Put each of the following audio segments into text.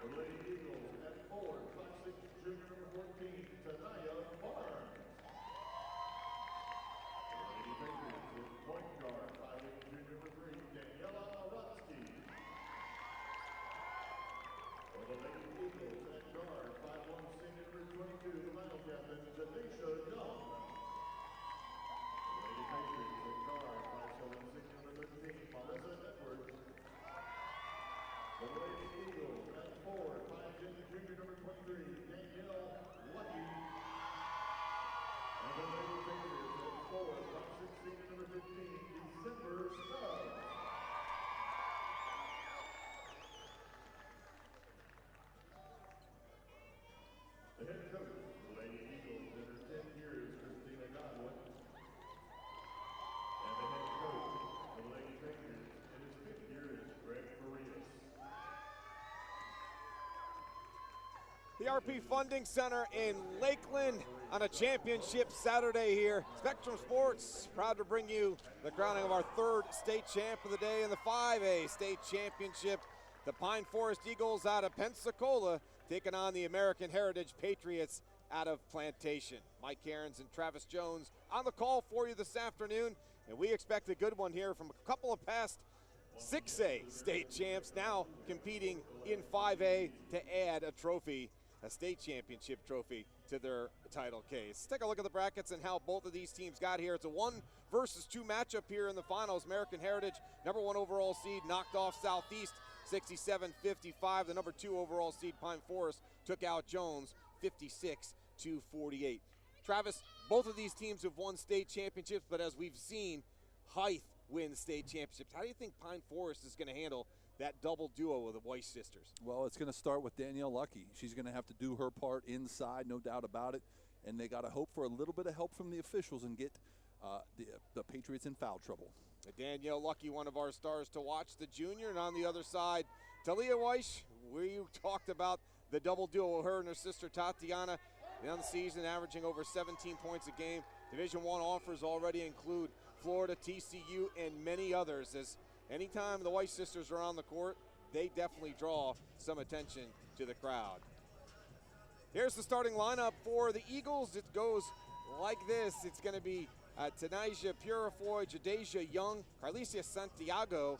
The Lady Eagles at 4, Classic Junior number 14, Tanaya Barnes. The Lady Patriots at point guard, 5'8" junior number 3, Daniela Aransky. For the Lady Eagles at guard, 5'1" senior number 22, the final captain, Janisha Young. The Lady Patriots at guard, 5'7" senior number 13, Melissa Edwards. The Lady Eagles at 4, 5'10" junior number 23, Danielle Lucky. And the Lady Patriots at 4, 5'6" senior number 15, December Stubbs. The head coach of the Lady Eagles in her 10 years, Christina Godwin. And the head coach of the Lady Patriots in his 5th year is Greg Farias. The RP Funding Center in Lakeland on a championship Saturday here. Spectrum Sports proud to bring you the crowning of our 3rd state champ of the day in the 5A state championship. The Pine Forest Eagles out of Pensacola taking on the American Heritage Patriots out of Plantation. Mike Cairns and Travis Jones on the call for you this afternoon, and we expect a good one here from a couple of past 6A state champs now competing in 5A to add a trophy, a state championship trophy to their title case. Let's take a look at the brackets and how both of these teams got here. It's a 1 versus 2 matchup here in the finals. American Heritage, number 1 overall seed, knocked off Southeast 67-55. The number 2 overall seed, Pine Forest, took out Jones 56-48. Travis, both of these teams have won state championships, but as we've seen, Hythe win state championships. How do you think Pine Forest is going to handle that double duo of the Weiss sisters? Well, it's going to start with Danielle Lucky. She's going to have to do her part inside, no doubt about it. And they got to hope for a little bit of help from the officials and get the Patriots in foul trouble. Danielle Lucky, one of our stars to watch, the junior. And on the other side, Talia Weiss. We talked about the double duo, her and her sister Tatiana, on the season averaging over 17 points a game. Division I offers already include Florida, TCU, and many others. As anytime the Weiss sisters are on the court, they definitely draw some attention to the crowd. Here's the starting lineup for the Eagles. It goes like this. It's going to be Tanasia Purifoy, Jadeja Young, Carlicia Santiago,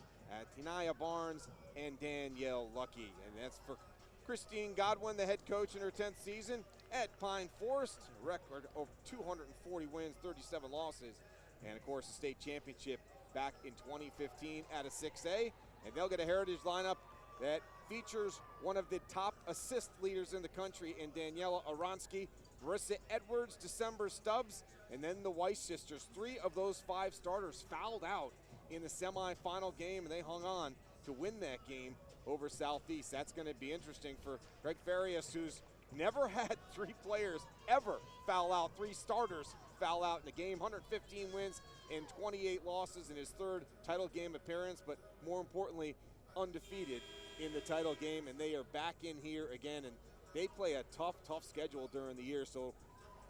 Tinaya Barnes, and Danielle Lucky. And that's for Christine Godwin, the head coach in her 10th season at Pine Forest. A record of 240 wins, 37 losses. And, of course, the state championship back in 2015 out of 6A. And they'll get a heritage lineup that features one of the top assist leaders in the country in Daniela Aransky, Marissa Edwards, December Stubbs, and then the Weiss sisters. 3 of those 5 starters fouled out in the semifinal game, and they hung on to win that game over Southeast. That's going to be interesting for Greg Farias, who's never had 3 players ever foul out, 3 starters foul out in the game. 115 wins and 28 losses in his 3rd title game appearance, but more importantly, undefeated in the title game, and they are back in here again, and they play a tough schedule during the year, so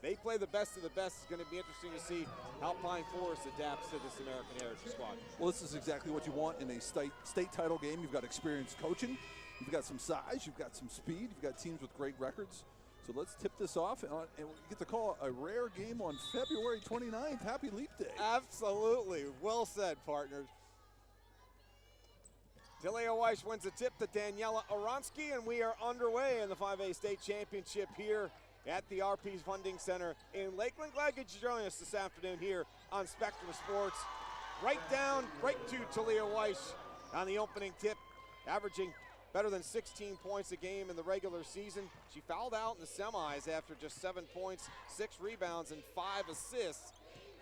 they play the best of the best. It's going to be interesting to see how Pine Forest adapts to this American Heritage squad. Well, this is exactly what you want in a state title game. You've got experienced coaching, you've got some size, you've got some speed, you've got teams with great records. So let's tip this off, and we get to call a rare game on February 29th. Happy Leap Day. Absolutely. Well said, partners. Talia Weiss wins the tip to Daniela Aransky, and we are underway in the 5A state championship here at the RP Funding Center in Lakeland. Glad you could join us this afternoon here on Spectrum Sports. Right to Talia Weiss on the opening tip, averaging better than 16 points a game in the regular season. She fouled out in the semis after just 7 points, 6 rebounds, and 5 assists.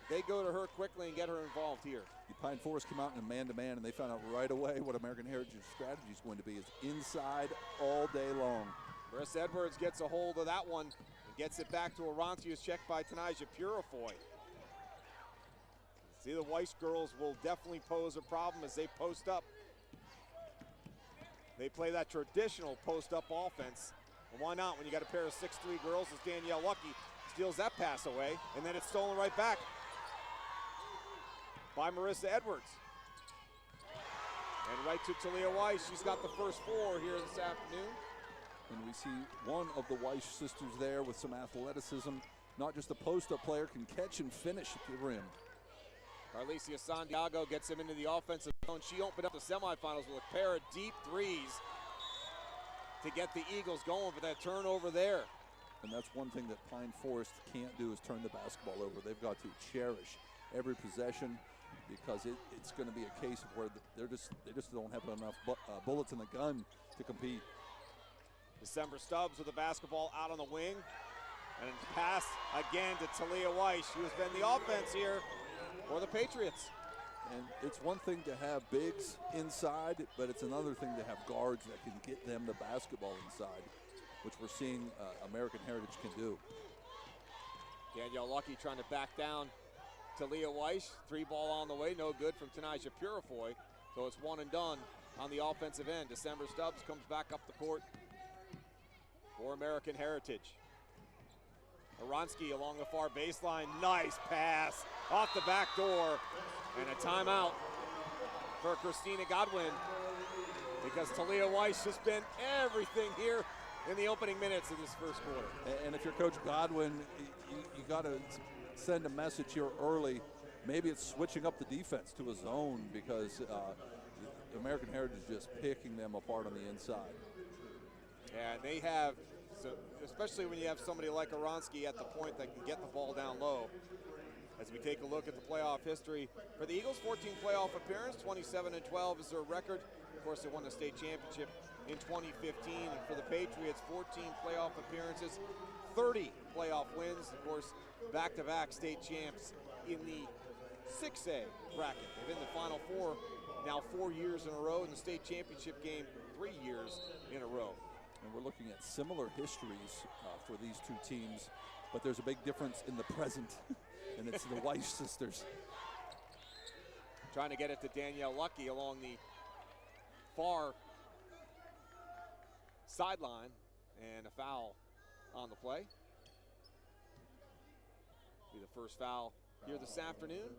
They go to her quickly and get her involved here. The Pine Forest come out in a man-to-man, and they found out right away what American Heritage's strategy is going to be. Is inside all day long. Marissa Edwards gets a hold of that one and gets it back to Aransky, who's checked by Tanasia Purifoy. See, the Weiss girls will definitely pose a problem as they post up. They play that traditional post-up offense. And why not when you got a pair of 6'3" girls as Danielle Lucky steals that pass away, and then it's stolen right back by Marissa Edwards. And right to Talia Weiss. She's got the first 4 here this afternoon. And we see one of the Weiss sisters there with some athleticism. Not just a post-up player, can catch and finish at the rim. Carlicia Santiago gets him into the offensive zone. She opened up the semifinals with a pair of deep threes to get the Eagles going for that turnover there. And that's one thing that Pine Forest can't do, is turn the basketball over. They've got to cherish every possession, because it's going to be a case of where they just don't have enough bullets in the gun to compete. December Stubbs with the basketball out on the wing. And pass again to Talia Weiss, who has been the offense here for the Patriots. And it's one thing to have bigs inside, but it's another thing to have guards that can get them the basketball inside, which we're seeing American Heritage can do. Danielle Lucky trying to back down Talia Weiss. 3-ball on the way, no good from Tanaja Purifoy. So it's one and done on the offensive end. December Stubbs comes back up the court for American Heritage. Aronski along the far baseline, nice pass off the back door, and a timeout for Christina Godwin, because Talia Weiss has been everything here in the opening minutes of this first quarter. And if you're Coach Godwin, you got to send a message here early. Maybe it's switching up the defense to a zone, because American Heritage is just picking them apart on the inside. And they have, so especially when you have somebody like Aronski at the point that can get the ball down low. As we take a look at the playoff history for the Eagles, 14 playoff appearance, 27-12 is their record. Of course, they won the state championship in 2015. And for the Patriots, 14 playoff appearances, 30 playoff wins. Of course, back-to-back state champs in the 6A bracket. They've been in the Final Four now 4 years in a row, in the state championship game 3 years in a row. And we're looking at similar histories for these two teams, but there's a big difference in the present, and it's the Weiss sisters. Trying to get it to Danielle Lucky along the far sideline, and a foul on the play. Be the first foul here this afternoon.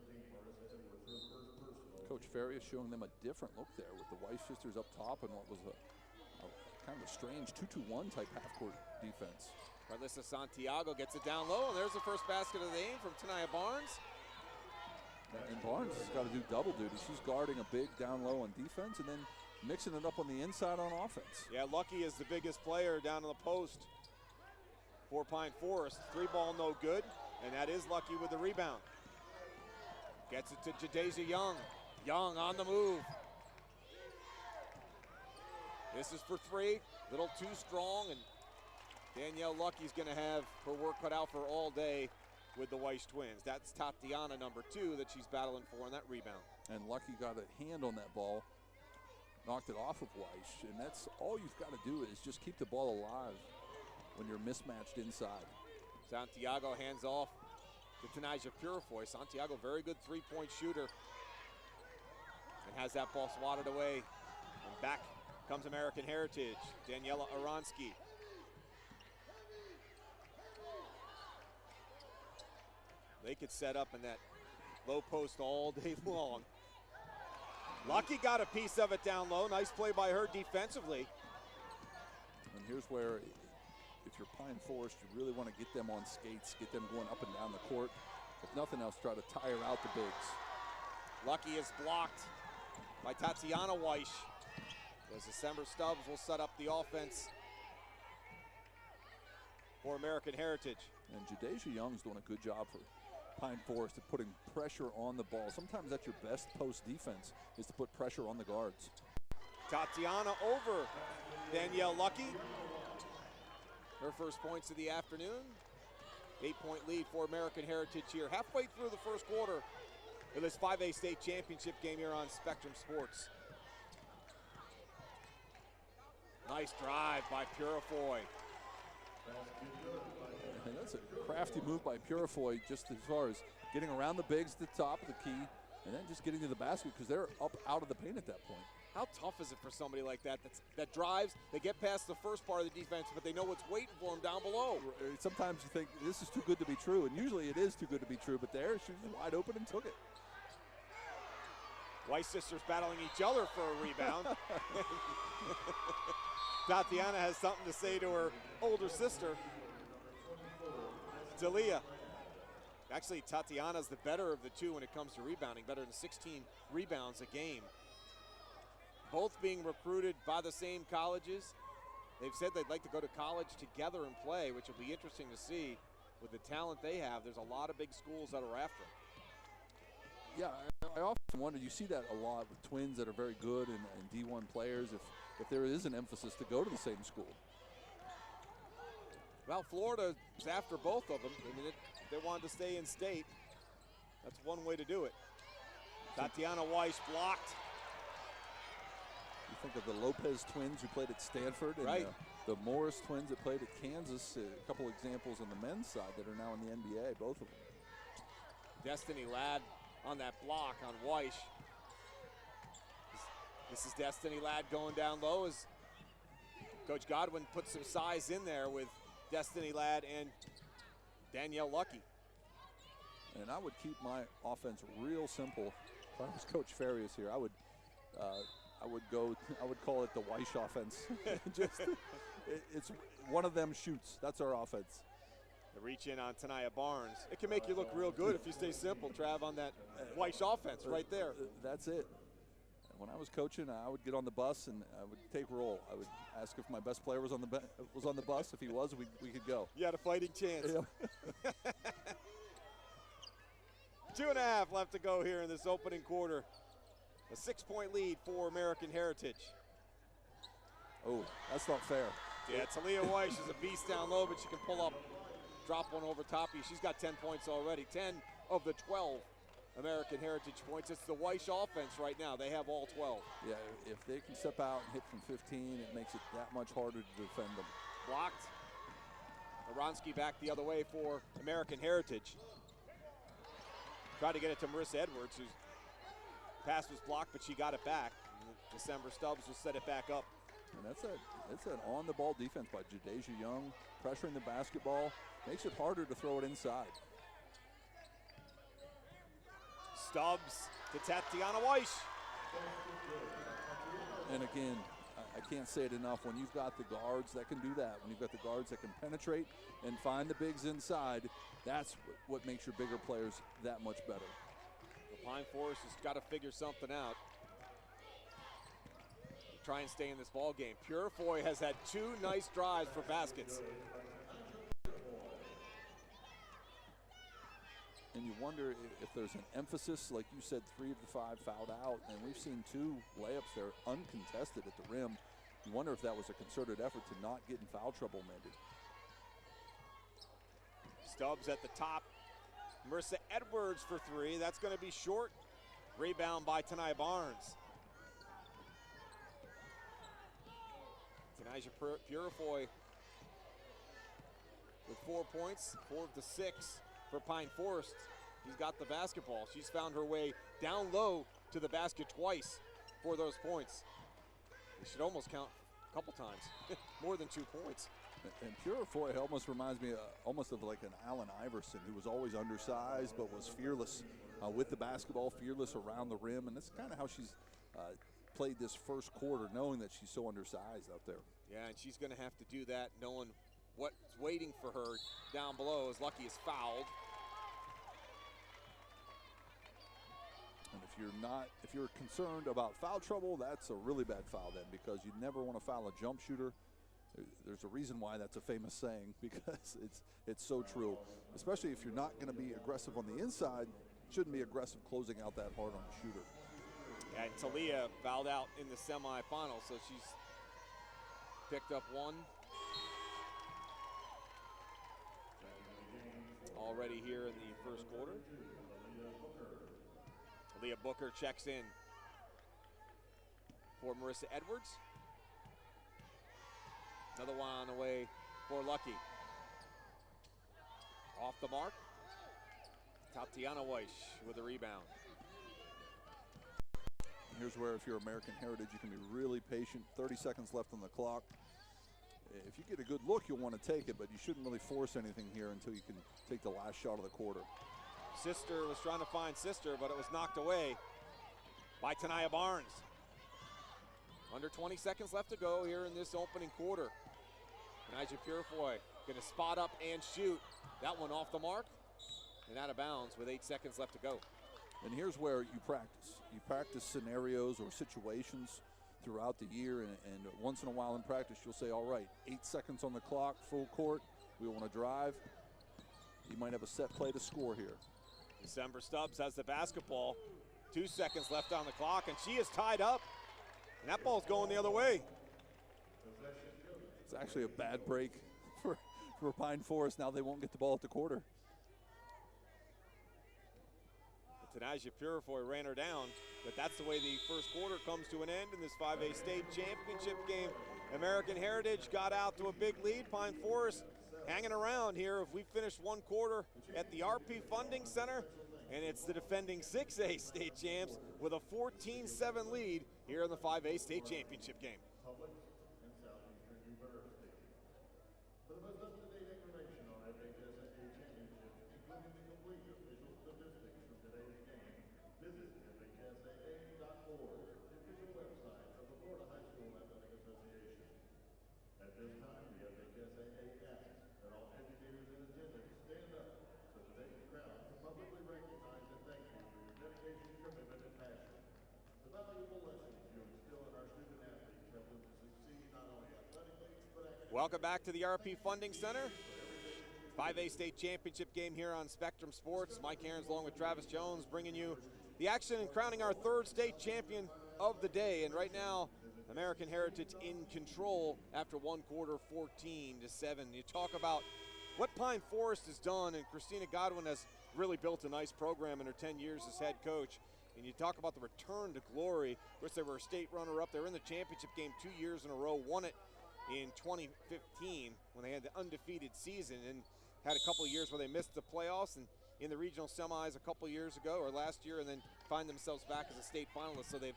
Coach Ferry is showing them a different look there, with the Weiss sisters up top and what was a kind of a strange 2-2-1 type half-court defense. Carlissa Santiago gets it down low, and there's the first basket of the game from Tanaya Barnes. And Barnes has got to do double duty. She's guarding a big down low on defense and then mixing it up on the inside on offense. Yeah, Lucky is the biggest player down in the post for Pine Forest. 3-ball no good, and that is Lucky with the rebound. Gets it to Jadeja Young. Young on the move. This is for 3, little too strong, and Danielle Lucky's gonna have her work cut out for all day with the Weiss twins. That's Tatiana, number 2, that she's battling for on that rebound. And Lucky got a hand on that ball, knocked it off of Weiss, and that's all you've got to do, is just keep the ball alive when you're mismatched inside. Santiago hands off to Tanaja Purifoy. Santiago, very good 3-point shooter, and has that ball swatted away. And back comes American Heritage, Daniela Aronski. They could set up in that low post all day long. Lucky got a piece of it down low. Nice play by her defensively. And here's where, if you're Pine Forest, you really want to get them on skates, get them going up and down the court. If nothing else, try to tire out the bigs. Lucky is blocked by Tatiana Weiss, as December Stubbs will set up the offense for American Heritage. And Jadeja Young's doing a good job for Pine Forest at putting pressure on the ball. Sometimes that's your best post defense, is to put pressure on the guards. Tatiana over Danielle Lucky. Her first points of the afternoon. 8-point lead for American Heritage here. Halfway through the first quarter of this 5A state championship game here on Spectrum Sports. Nice drive by Purifoy. And that's a crafty move by Purifoy, just as far as getting around the bigs at the top of the key, and then just getting to the basket, because they're up out of the paint at that point. How tough is it for somebody like that that drives, they get past the first part of the defense, but they know what's waiting for them down below? Sometimes you think this is too good to be true, and usually it is too good to be true, but there, she was wide open and took it. Weiss sisters battling each other for a rebound. Tatiana has something to say to her older sister, Talia. Actually, Tatiana's the better of the two when it comes to rebounding, better than 16 rebounds a game. Both being recruited by the same colleges. They've said they'd like to go to college together and play, which will be interesting to see with the talent they have. There's a lot of big schools that are after them. Yeah, I often wonder, you see that a lot with twins that are very good and D1 players, if there is an emphasis to go to the same school. Well, Florida's after both of them. I mean, they wanted to stay in state. That's one way to do it. Tatiana Weiss blocked. You think of the Lopez twins who played at Stanford and right. The Morris twins that played at Kansas. A couple examples on the men's side that are now in the NBA, both of them. Destiny Ladd on that block on Weiss. This is Destiny Ladd going down low as Coach Godwin put some size in there with Destiny Ladd and Danielle Lucky. And I would keep my offense real simple. If I was Coach Farias here, I would call it the Weiss offense. It's one of them shoots. That's our offense. The reach in on Tania Barnes. It can make you look real good if you stay simple, Trav, on that Weiss offense right there. That's it. When I was coaching, I would get on the bus and I would take roll. I would ask if my best player was on the bus. If he was, we could go. You had a fighting chance. Yeah. 2.5 left to go here in this opening quarter. A 6-point lead for American Heritage. Oh, that's not fair. Yeah, Talia Weiss is a beast down low, but she can pull up, drop one over top of you. She's got 10 points already. 10 of the 12 American Heritage points. It's the Weiss offense right now. They have all 12. Yeah, if they can step out and hit from 15, it makes it that much harder to defend them. Blocked. Aronski back the other way for American Heritage. Tried to get it to Marissa Edwards, whose pass was blocked, but she got it back. December Stubbs will set it back up. And that's an on-the-ball defense by Jadeja Young, pressuring the basketball. Makes it harder to throw it inside. Stubbs to Tatiana Weiss. And again, I can't say it enough. When you've got the guards that can do that, when you've got the guards that can penetrate and find the bigs inside, that's what makes your bigger players that much better. The Pine Forest has got to figure something out. Try and stay in this ball game. Purifoy has had 2 nice drives for baskets. And you wonder if there's an emphasis, like you said, 3 of the 5 fouled out, and we've seen 2 layups there uncontested at the rim. You wonder if that was a concerted effort to not get in foul trouble, maybe. Stubbs at the top. Marissa Edwards for 3. That's going to be short. Rebound by Tania Barnes. Tanaja Purifoy with 4 points, 4 of the 6 for Pine Forest. She's got the basketball. She's found her way down low to the basket twice for those points. It should almost count a couple times, more than 2 points. And Purifoy almost reminds me almost of like an Allen Iverson, who was always undersized but was fearless with the basketball, fearless around the rim, and that's kind of how she's played this first quarter, knowing that she's so undersized out there. Yeah, and she's going to have to do that, knowing what's waiting for her down below as Lucky is fouled. And if you're concerned about foul trouble, that's a really bad foul then, because you never want to foul a jump shooter. There's a reason why that's a famous saying, because it's so true. Especially if you're not going to be aggressive on the inside, shouldn't be aggressive closing out that hard on the shooter. Yeah, and Talia fouled out in the semifinals, so she's picked up 1 already here in the first quarter. Leah Booker checks in for Marissa Edwards. Another one on the way for Lucky. Off the mark. Tatiana Weiss with a rebound. Here's where, if you're American Heritage, you can be really patient. 30 seconds left on the clock. If you get a good look, you'll want to take it, but you shouldn't really force anything here until you can take the last shot of the quarter. Sister was trying to find Sister, but it was knocked away by Tania Barnes. Under 20 seconds left to go here in this opening quarter. Nigel Purefoy going to spot up and shoot. That one off the mark and out of bounds with 8 seconds left to go. And here's where you practice. You practice scenarios or situations throughout the year, and once in a while in practice you'll say, all right, 8 seconds on the clock, full court, we want to drive. You might have a set play to score here. December Stubbs has the basketball. 2 seconds left on the clock, and she is tied up. And that ball's going the other way. It's actually a bad break for Pine Forest. Now they won't get the ball at the quarter. Tanaja Purefoy ran her down, but that's the way the first quarter comes to an end in this 5A state championship game. American Heritage got out to a big lead. Pine Forest hanging around here. If we finish one quarter at the RP Funding Center, and it's the defending 6A state champs with a 14-7 lead here in the 5A state championship game. Publix and Southeastern University. For the most up-to-date information on FHSAA championships, including the complete official statistics from today's game, visit FHSAA.org, the official website of the Florida High School Athletic Association. At this time, the FHSAA asks that all educators in attendance stand up so today's crowd can publicly recognize and thank you for your dedication, commitment, and passion. The valuable lessons you instill in our student athletes help them to succeed not only athletically, but academically. Welcome back to the RP Funding Center. 5A state championship game here on Spectrum Sports. Mike Aarons along with Travis Jones bringing you the action and crowning our third state champion of the day. And right now, American Heritage in control after one quarter, 14-7. You talk about what Pine Forest has done, and Christina Godwin has really built a nice program in her 10 years as head coach. And you talk about the return to glory. Of course, they were a state runner-up. They were in the championship game 2 years in a row, won it in 2015 when they had the undefeated season, and had a couple of years where they missed the playoffs and in the regional semis a couple of years ago or last year, and then find themselves back as a state finalist. So they've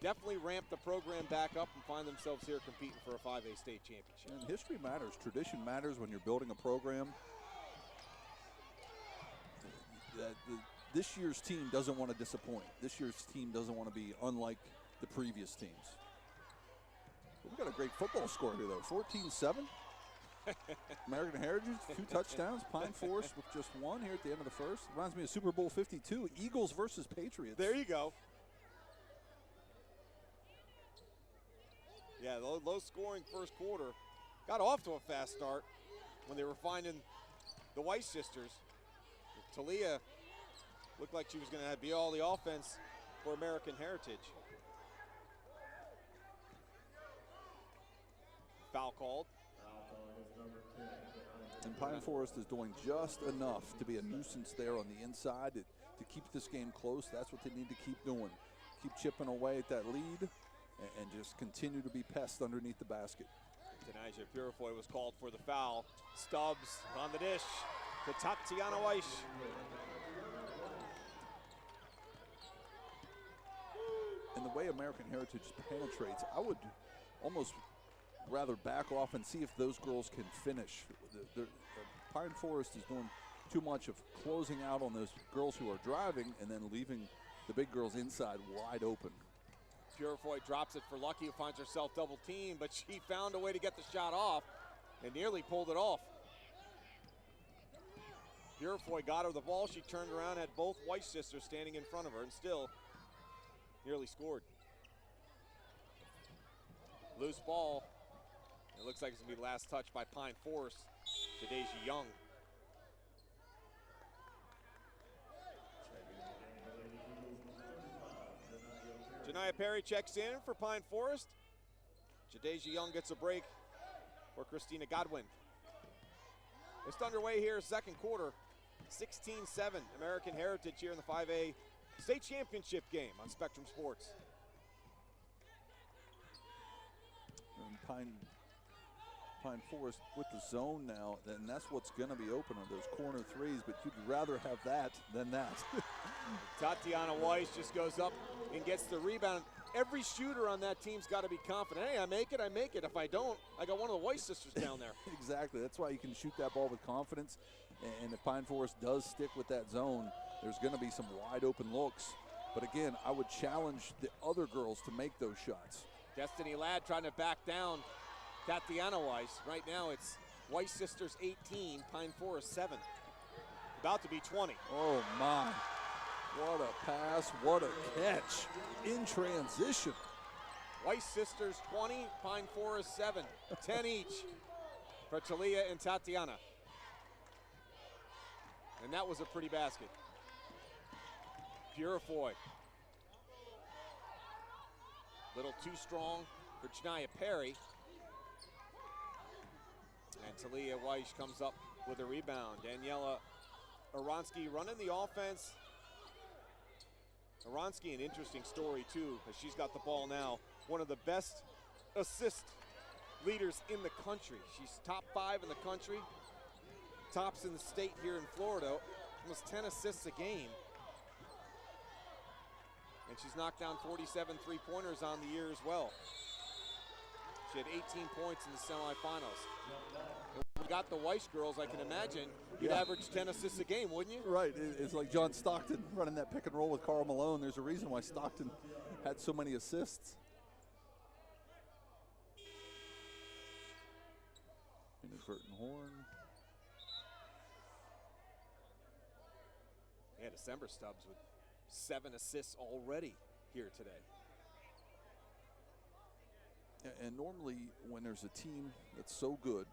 definitely ramped the program back up and find themselves here competing for a 5A state championship. And history matters. Tradition matters when you're building a program. This year's team doesn't want to disappoint. This year's team doesn't want to be unlike the previous teams. We've got a great football score here, though. 14-7. American Heritage, 2 touchdowns. Pine Forest with just 1 here at the end of the first. Reminds me of Super Bowl 52, Eagles versus Patriots. There you go. Yeah, low-scoring first quarter. Got off to a fast start when they were finding the Weiss sisters. Talia looked like she was going to be all the offense for American Heritage. Foul called. And Pine Forest is doing just enough to be a nuisance there on the inside to keep this game close. That's what they need to keep doing. Keep chipping away at that lead and just continue to be pests underneath the basket. Tanaja Purefoy was called for the foul. Stubbs on the dish to Tatiana Weiss. And the way American Heritage penetrates, I would almost rather back off and see if those girls can finish. Pine Forest is doing too much of closing out on those girls who are driving and then leaving the big girls inside wide open. Purefoy drops it for Lucky, who finds herself double teamed, but she found a way to get the shot off and nearly pulled it off. Purefoy got her the ball. She turned around, had both Weiss sisters standing in front of her, and still nearly scored. Loose ball. It looks like it's going to be last touch by Pine Forest to Deja Young. Janiyah Perry checks in for Pine Forest. Jadeja Young gets a break for Christina Godwin. It's underway here, second quarter. 16-7, American Heritage here in the 5A state championship game on Spectrum Sports. And Pine Forest with the zone now, and that's what's going to be open on those corner threes, but you'd rather have that than that. Tatiana Weiss just goes up and gets the rebound. Every shooter on that team's got to be confident. Hey, I make it, I make it. If I don't, I got one of the Weiss sisters down there. Exactly. That's why you can shoot that ball with confidence. And if Pine Forest does stick with that zone, there's going to be some wide open looks. But again, I would challenge the other girls to make those shots. Destiny Ladd trying to back down Tatiana Weiss. Right now it's Weiss sisters 18, Pine Forest 7. About to be 20. Oh my, what a pass, what a catch in transition. Weiss sisters 20, Pine Forest 7, 10 each for Talia and Tatiana. And that was a pretty basket. Purifoy. Little too strong for Chania Perry. And Talia Weiss comes up with a rebound. Daniela Oronsky running the offense. Oronsky, an interesting story too, because she's got the ball now. One of the best assist leaders in the country. She's top 5 in the country. Tops in the state here in Florida. Almost 10 assists a game. And she's knocked down 47 three-pointers on the year as well. She had 18 points in the semifinals. If we got the Weiss girls, I can imagine you'd average 10 assists a game, wouldn't you? Right, it's like John Stockton running that pick and roll with Karl Malone. There's a reason why Stockton had so many assists. Inadvertent horn. Yeah, December Stubbs with 7 assists already here today. And normally when there's a team that's so good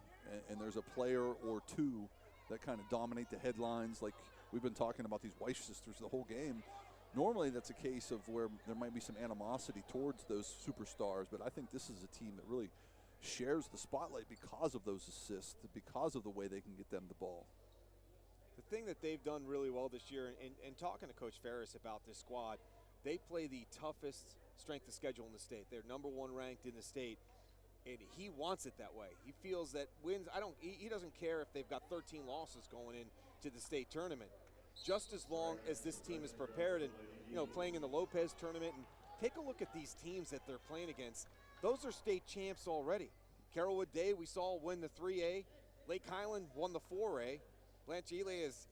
and there's a player or two that kind of dominate the headlines, like we've been talking about these Weiss sisters the whole game, normally that's a case of where there might be some animosity towards those superstars, but I think this is a team that really shares the spotlight because of those assists, because of the way they can get them the ball. The thing that they've done really well this year, and talking to Coach Ferris about this squad, they play the toughest strength of schedule in the state. They're number 1 ranked in the state, and he wants it that way. He feels that wins, he doesn't care if they've got 13 losses going into the state tournament, just as long as this team is prepared and, you know, playing in the Lopez tournament. And take a look at these teams that they're playing against. Those are state champs already. Carrollwood Day, we saw win the 3A. Lake Highland won the 4A. Blanche Ely is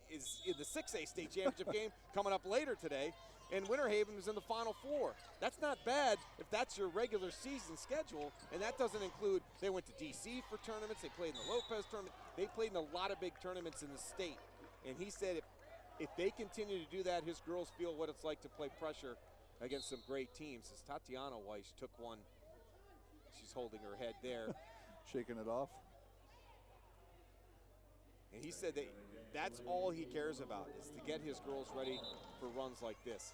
in the 6A state championship game coming up later today. And Winter Haven is in the Final 4. That's not bad if that's your regular season schedule, and that doesn't include, they went to D.C. for tournaments, they played in the Lopez tournament, they played in a lot of big tournaments in the state. And he said if they continue to do that, his girls feel what it's like to play pressure against some great teams. As Tatiana Weiss took one, she's holding her head there. Shaking it off. And he said that that's all he cares about, is to get his girls ready for runs like this.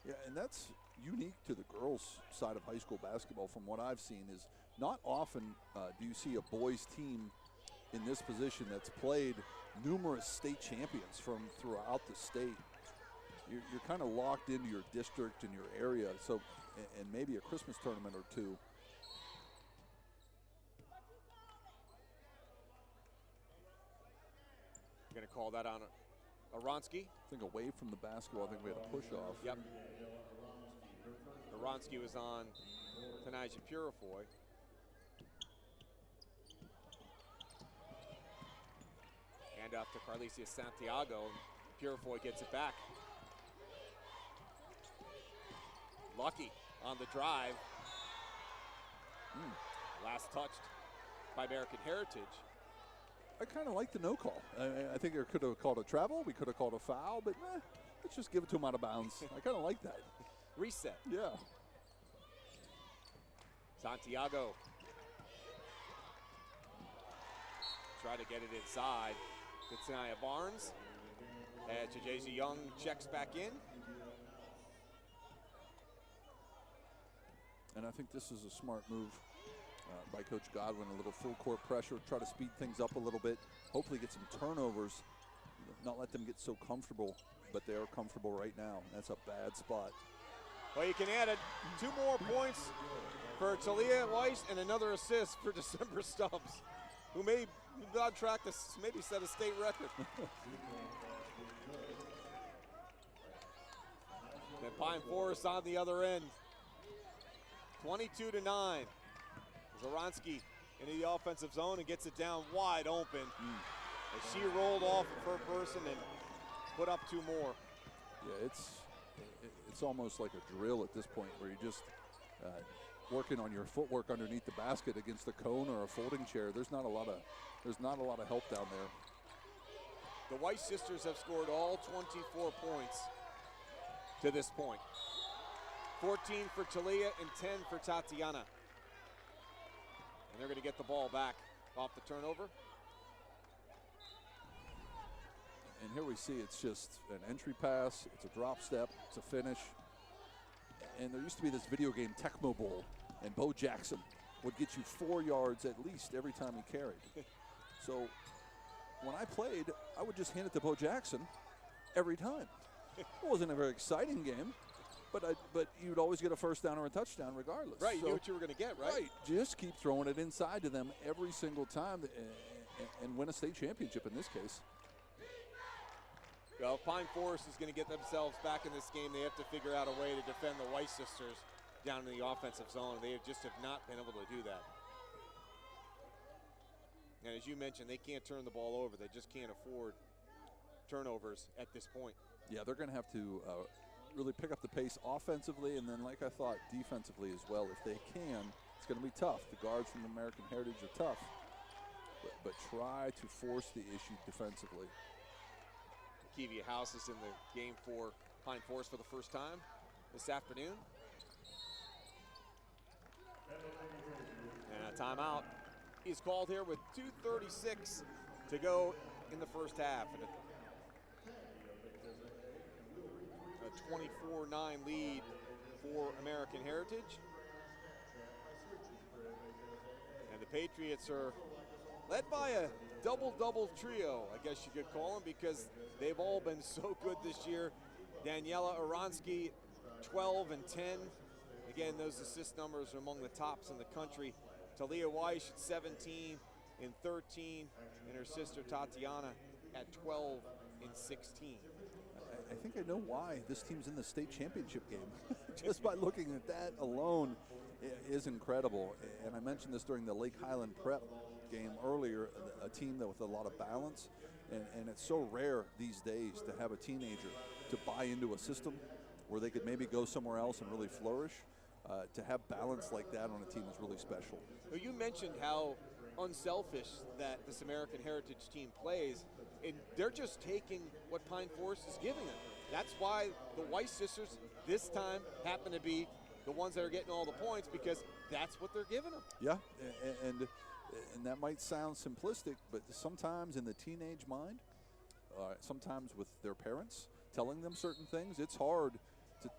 Yeah, and that's unique to the girls' side of high school basketball from what I've seen. Is not often do you see a boys team in this position that's played numerous state champions from throughout the state. You're kind of locked into your district and your area, so and maybe a Christmas tournament or two. Going to call that on Oronsky. I think away from the basketball, I think we had a push off. Yep. Oronsky was on Tanaja Purifoy. Hand off to Carlicia Santiago. Purifoy gets it back. Lucky on the drive. Last touched by American Heritage. I kind of like the no call. I think they could have called a travel. We could have called a foul, but let's just give it to him out of bounds. I kind of like that. Reset. Yeah. Santiago. Try to get it inside. Katania Barnes. And Jajazy Young checks back in. And I think this is a smart move by Coach Godwin. A little full court pressure, try to speed things up a little bit, hopefully get some turnovers, not let them get so comfortable, but they are comfortable right now. That's a bad spot. Well, you can add 2 more points for Talia Weiss and another assist for December Stubbs, who may be on track to maybe set a state record. Then Pine Forest on the other end. 22-9. Zoronsky into the offensive zone and gets it down wide open. As she rolled off of her person and put up 2 more. Yeah, it's almost like a drill at this point where you just working on your footwork underneath the basket against a cone or a folding chair, there's not a lot of help down there. The Weiss sisters have scored all 24 points to this point. 14 for Talia and 10 for Tatiana. And they're going to get the ball back off the turnover. And here we see it's just an entry pass, it's a drop step, it's a finish. And there used to be this video game Tecmo Bowl, and Bo Jackson would get you 4 yards at least every time he carried. So when I played, I would just hand it to Bo Jackson every time. It wasn't a very exciting game, but you'd always get a first down or a touchdown regardless. Right, you knew what you were going to get, right? Right, just keep throwing it inside to them every single time and win a state championship in this case. Well, if Pine Forest is going to get themselves back in this game, they have to figure out a way to defend the Weiss sisters down in the offensive zone. They just have not been able to do that. And as you mentioned, they can't turn the ball over. They just can't afford turnovers at this point. Yeah, they're going to have to really pick up the pace offensively, and then, like I thought, defensively as well. If they can, it's going to be tough. The guards from American Heritage are tough, but try to force the issue defensively. Kevia House is in the game for Pine Forest for the first time this afternoon. And a timeout is called here with 2:36 to go in the first half. And a 24-9 lead for American Heritage. And the Patriots are led by a double-double trio, I guess you could call them, because they've all been so good this year. Daniela Aransky, 12 and 10. Again, those assist numbers are among the tops in the country. Talia Weiss at 17 and 13, and her sister Tatiana at 12 and 16. I think I know why this team's in the state championship game. Just by looking at that alone is incredible. And I mentioned this during the Lake Highland Prep game earlier, a team that with a lot of balance, and it's so rare these days to have a teenager to buy into a system where they could maybe go somewhere else and really flourish. To have balance like that on a team is really special. Well, you mentioned how unselfish that this American Heritage team plays, and they're just taking what Pine Forest is giving them. That's why the Weiss sisters this time happen to be the ones that are getting all the points, because that's what they're giving them. Yeah, and that might sound simplistic, but sometimes in the teenage mind, sometimes with their parents telling them certain things, it's hard to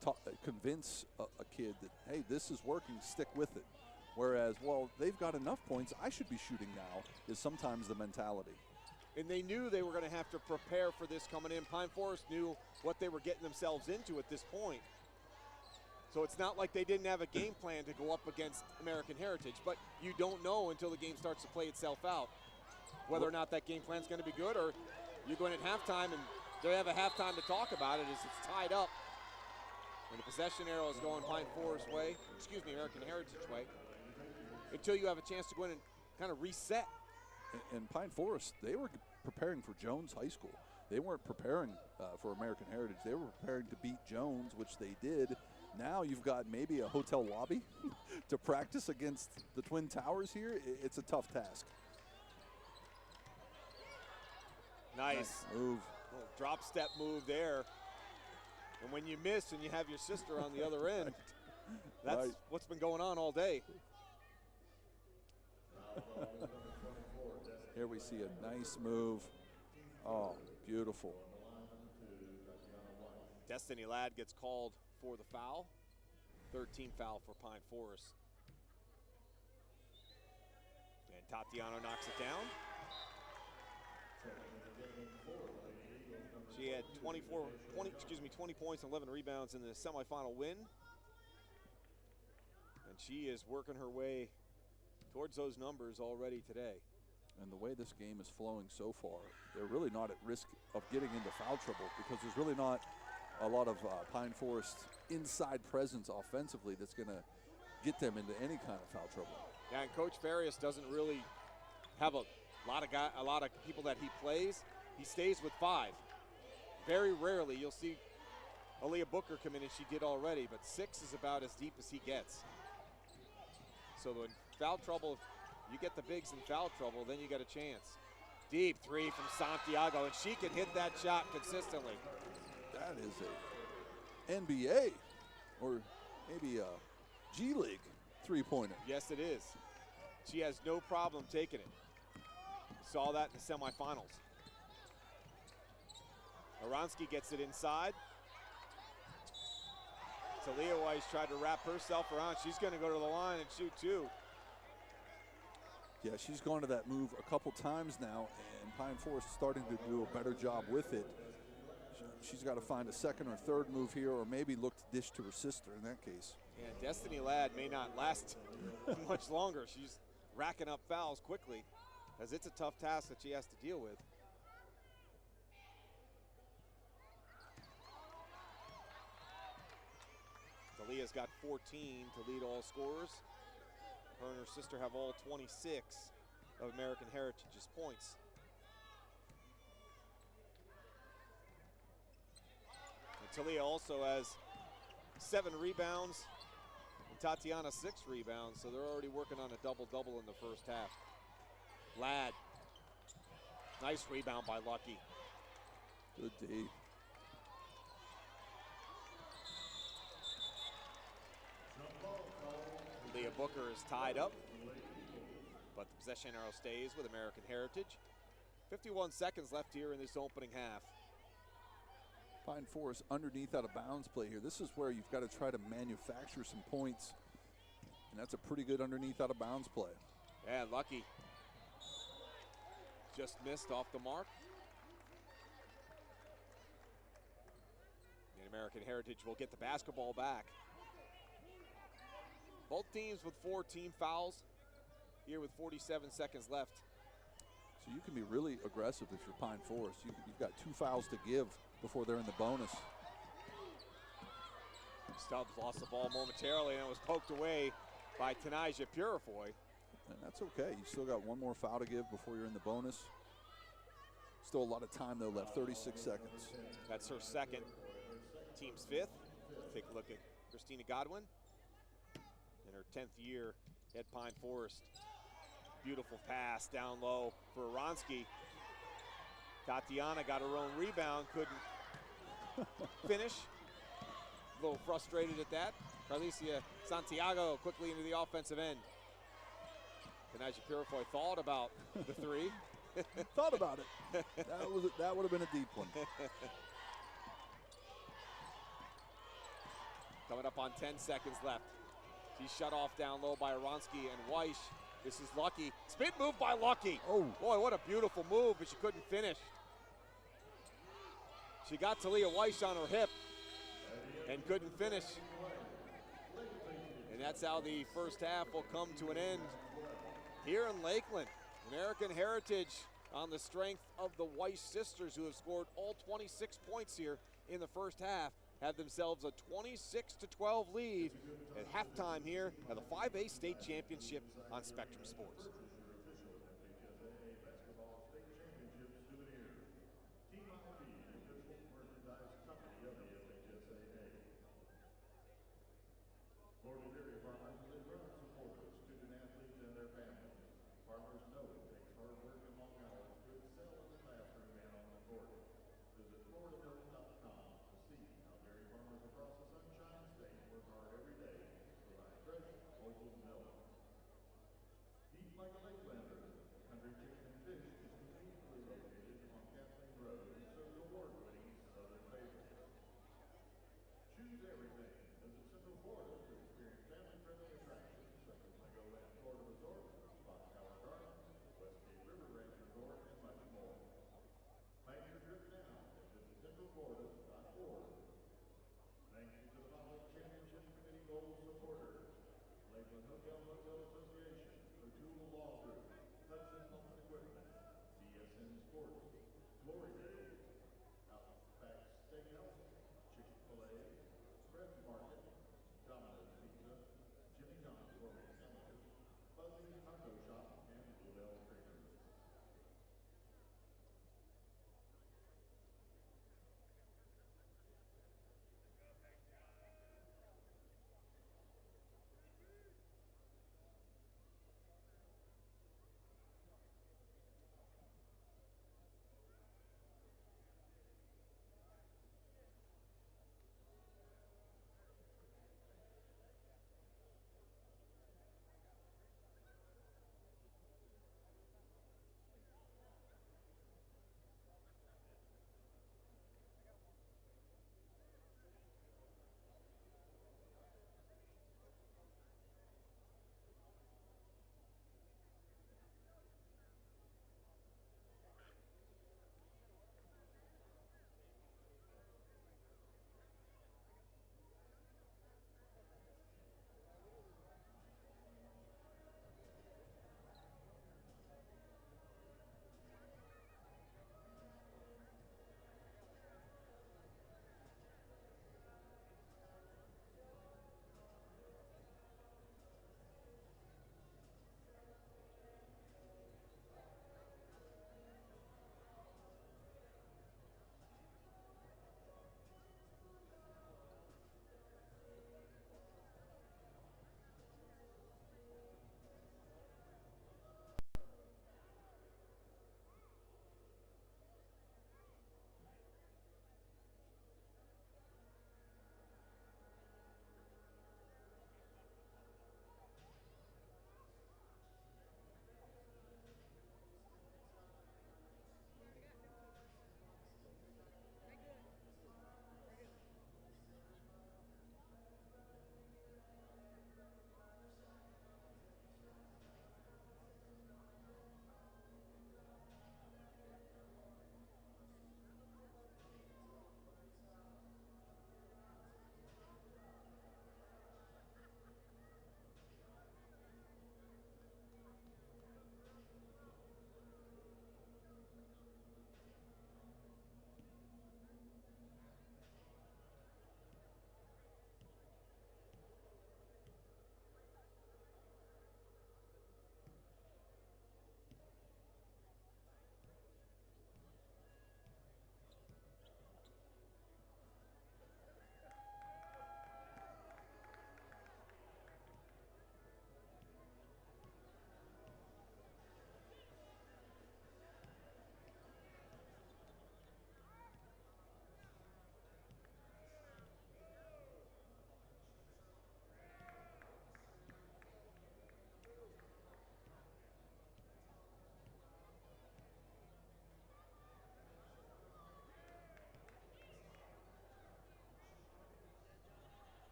convince a kid that, hey, this is working, stick with it. Whereas, well, they've got enough points, I should be shooting now, is sometimes the mentality. And they knew they were going to have to prepare for this coming in. Pine Forest knew what they were getting themselves into at this point. So it's not like they didn't have a game plan to go up against American Heritage, but you don't know until the game starts to play itself out whether or not that game plan is going to be good, or you're going at halftime and they have a halftime to talk about it as it's tied up. And the possession arrow is going Pine Forest way, American Heritage way, until you have a chance to go in and kind of reset. And Pine Forest, they were preparing for Jones High School. They weren't preparing for American Heritage. They were preparing to beat Jones, which they did. Now you've got maybe a hotel lobby to practice against the Twin Towers here. It's a tough task. Nice move. Little drop step move there. And when you miss and you have your sister on the other end, that's what's been going on all day. Here we see a nice move. Oh, beautiful. Destiny Ladd gets called for the foul. 13th foul for Pine Forest. And Tatiana knocks it down. She had 20 points and 11 rebounds in the semifinal win. And she is working her way towards those numbers already today. And the way this game is flowing so far, they're really not at risk of getting into foul trouble, because there's really not a lot of Pine Forest inside presence offensively that's going to get them into any kind of foul trouble. Yeah, and Coach Farias doesn't really have a lot of people that he plays. He stays with 5. Very rarely you'll see Aaliyah Booker come in, and she did already, but 6 is about as deep as he gets. So when foul trouble, you get the bigs in foul trouble, then you got a chance. Deep three from Santiago, and she can hit that shot consistently. That is a NBA or maybe a G League three-pointer. Yes, it is. She has no problem taking it. Saw that in the semifinals. Aronski gets it inside. Talia Weiss tried to wrap herself around. She's going to go to the line and shoot two. Yeah, she's gone to that move a couple times now, and Pine Forest is starting to do a better job with it. She's got to find a second or third move here, or maybe look to dish to her sister in that case. Yeah, Destiny Ladd may not last much longer. She's racking up fouls quickly, as it's a tough task that she has to deal with. Talia's got 14 to lead all scorers. Her and her sister have all 26 of American Heritage's points. And Talia also has 7 rebounds, and Tatiana 6 rebounds, so they're already working on a double-double in the first half. Ladd, nice rebound by Lucky. Good D. Leah Booker is tied up, but the possession arrow stays with American Heritage. 51 seconds left here in this opening half. Pine Forest underneath out of bounds play here. This is where you've got to try to manufacture some points, and that's a pretty good underneath out of bounds play. Yeah, Lucky just missed off the mark. And American Heritage will get the basketball back. Both teams with 4 team fouls here with 47 seconds left. So you can be really aggressive if you're Pine Forest. You've got 2 fouls to give before they're in the bonus. Stubbs lost the ball momentarily, and it was poked away by Tanaja Purifoy. And that's okay. You still got 1 more foul to give before you're in the bonus. Still a lot of time though left, 36 seconds. That's her second. Team's 5th. Take a look at Christina Godwin. In her 10th year at Pine Forest. Beautiful pass down low for Aronski. Tatiana got her own rebound, couldn't finish. A little frustrated at that. Carlicia Santiago quickly into the offensive end. Tanaja Purifoy thought about the 3. Thought about it. That would have been a deep one. Coming up on 10 seconds left. She's shut off down low by Aronski and Weiss. This is Lucky. Spin move by Lucky. Oh. Boy, what a beautiful move, but she couldn't finish. She got Talia Weiss on her hip and couldn't finish. And that's how the first half will come to an end here in Lakeland. American Heritage on the strength of the Weiss sisters, who have scored all 26 points here in the first half, have themselves a 26-12 lead at halftime here at the 5A State Championship on Spectrum Sports. Florida dairy farmers and their proud supporters, student athletes and their families. Farmers know it takes hard work and long hours to excel in the classroom and on the court. Visit floridamilk.com to see how dairy farmers across the Sunshine State work hard every day to provide fresh, local milk. Eat like a Lakelander. Country Chicken and Fish is conveniently located on Kathleen Road and serves award-winning Southern favorites. Choose everything. Visit Central Florida to experience family-friendly attractions such as Legoland Florida Resort, Fox Tower Gardens, Westgate River Ranch Resort, and much more. Plan your trip now at visitcentralflorida.org. Thank you to the Mountain Championship Committee Gold supporters, Lakeland Hotel Association, O'Toole Law Group, Hudson Home Equipment, DSN Sports, Glory Days, Outback Steakhouse, Chick-fil-A, Fred's Market, Domino's Pizza, Jimmy John's Gourmet Sandwiches, Fuzzy's Taco Shop, and Bluebell Creamery.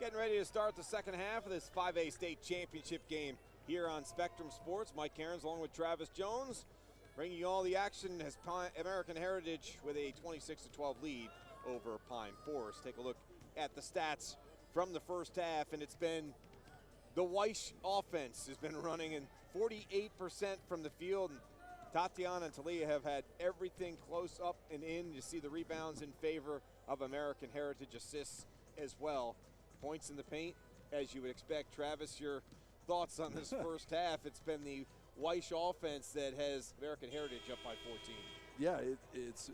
Getting ready to start the second half of this 5A state championship game here on Spectrum Sports. Mike Cairns along with Travis Jones, bringing you all the action as American Heritage with a 26-12 lead over Pine Forest. Take a look at the stats from the first half, and it's been the Weish offense has been running in 48% from the field. And Tatiana and Talia have had everything close up and in. You see the rebounds in favor of American Heritage, assists as well. Points in the paint, as you would expect. Travis, your thoughts on this first half? It's been the Weish offense that has American Heritage up by 14. Yeah,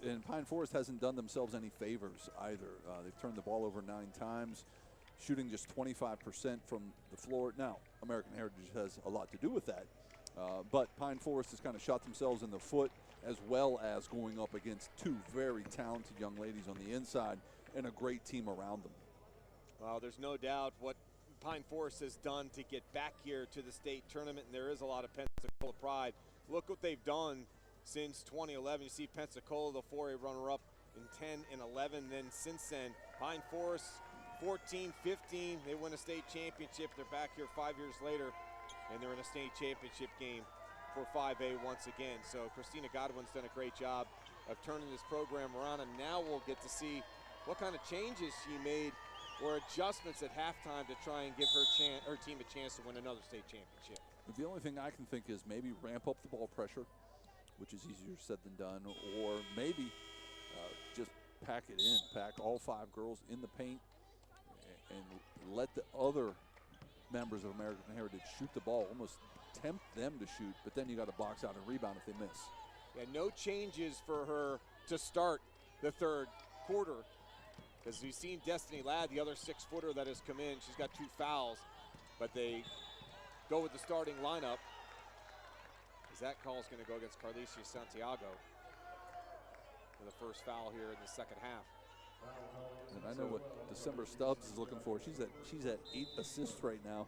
and Pine Forest hasn't done themselves any favors either. They've turned the ball over 9 times, shooting just 25% from the floor. Now, American Heritage has a lot to do with that, but Pine Forest has kind of shot themselves in the foot, as well as going up against 2 very talented young ladies on the inside and a great team around them. Well, there's no doubt what Pine Forest has done to get back here to the state tournament, and there is a lot of Pensacola pride. Look what they've done since 2011. You see Pensacola, the 4A runner-up in 10 and 11. Then since then, Pine Forest 14, 15, they win a state championship. They're back here 5 years later, and they're in a state championship game for 5A once again. So Christina Godwin's done a great job of turning this program around, and now we'll get to see what kind of changes she made or adjustments at halftime to try and give her team a chance to win another state championship. The only thing I can think is maybe ramp up the ball pressure, which is easier said than done, or maybe just pack it in, pack all 5 girls in the paint and let the other members of American Heritage shoot the ball, almost tempt them to shoot, but then you got to box out and rebound if they miss. Yeah, no changes for her to start the third quarter, because we've seen Destiny Ladd, the other 6-footer that has come in. She's got 2 fouls, but they go with the starting lineup, as that call is going to go against Carlicia Santiago for the first foul here in the second half. And I know what December Stubbs is looking for. She's at 8 assists right now.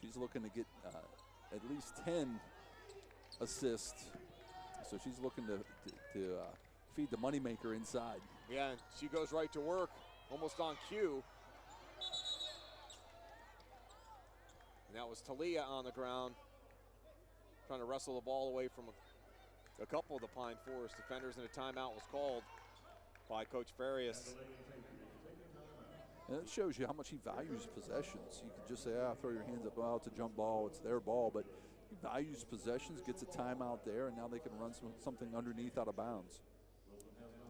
She's looking to get at least 10 assists. So she's looking to feed the moneymaker inside. Yeah, and she goes right to work, almost on cue. And that was Talia on the ground, trying to wrestle the ball away from a couple of the Pine Forest defenders, and a timeout was called by Coach Farias. And it shows you how much he values possessions. You can just say, throw your hands up, oh, it's a jump ball, it's their ball, but he values possessions, gets a timeout there, and now they can run something underneath out of bounds.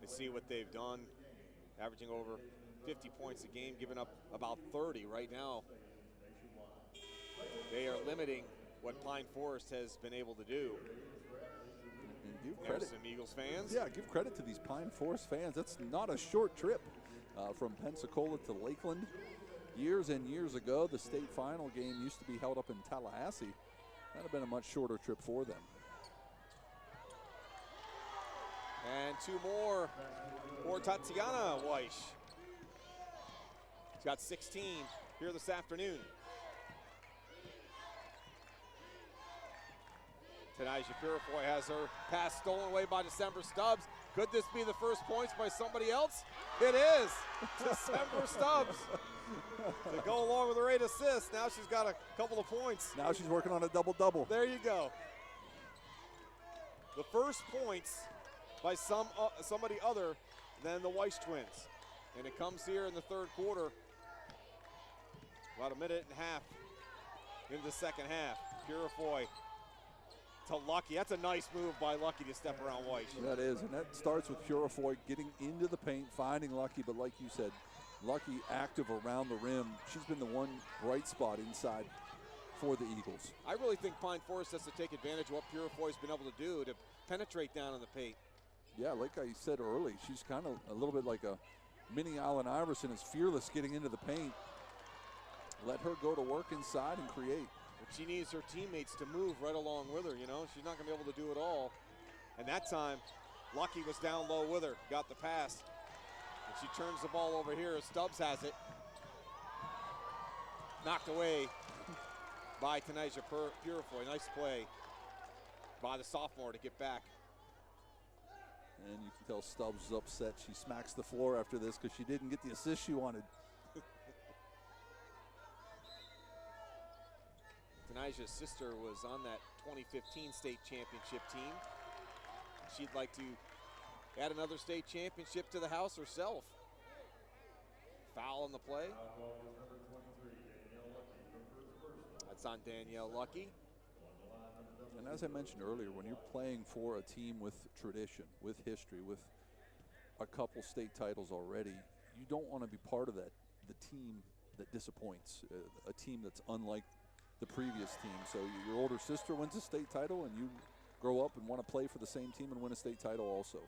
You see what they've done, averaging over 50 points a game, giving up about 30 right now. They are limiting what Pine Forest has been able to do. And give credit. There's some Eagles fans. Yeah, give credit to these Pine Forest fans. That's not a short trip from Pensacola to Lakeland. Years and years ago, the state final game used to be held up in Tallahassee. That would have been a much shorter trip for them. And 2 more for Tatiana Weish. She's got 16 here this afternoon. Tanaja Purifoy has her pass stolen away by December Stubbs. Could this be the first points by somebody else? It is. December Stubbs to go along with her 8 assists. Now she's got a couple of points. Now she's working on a double-double. There you go. The first points by somebody other than the Weiss twins. And it comes here in the third quarter. About a minute and a half into the second half. Purifoy to Lucky. That's a nice move by Lucky to step around Weiss. That is, and that starts with Purifoy getting into the paint, finding Lucky, but like you said, Lucky active around the rim. She's been the one bright spot inside for the Eagles. I really think Pine Forest has to take advantage of what Purifoy's been able to do to penetrate down in the paint. Yeah, like I said early, she's kind of a little bit like a mini Allen Iverson, is fearless getting into the paint. Let her go to work inside and create. But she needs her teammates to move right along with her, you know. She's not going to be able to do it all. And that time, Lucky was down low with her, got the pass. And she turns the ball over here. Stubbs has it. Knocked away by Tanaja Purifoy. Nice play by the sophomore to get back. And you can tell Stubbs is upset. She smacks the floor after this because she didn't get the assist she wanted. Tanaja's sister was on that 2015 state championship team. She'd like to add another state championship to the house herself. Foul on the play. That's on Danielle Lucky. And as I mentioned earlier, when you're playing for a team with tradition, with history, with a couple state titles already, you don't want to be part of that, the team that disappoints, a team that's unlike the previous team. So your older sister wins a state title and you grow up and want to play for the same team and win a state title also.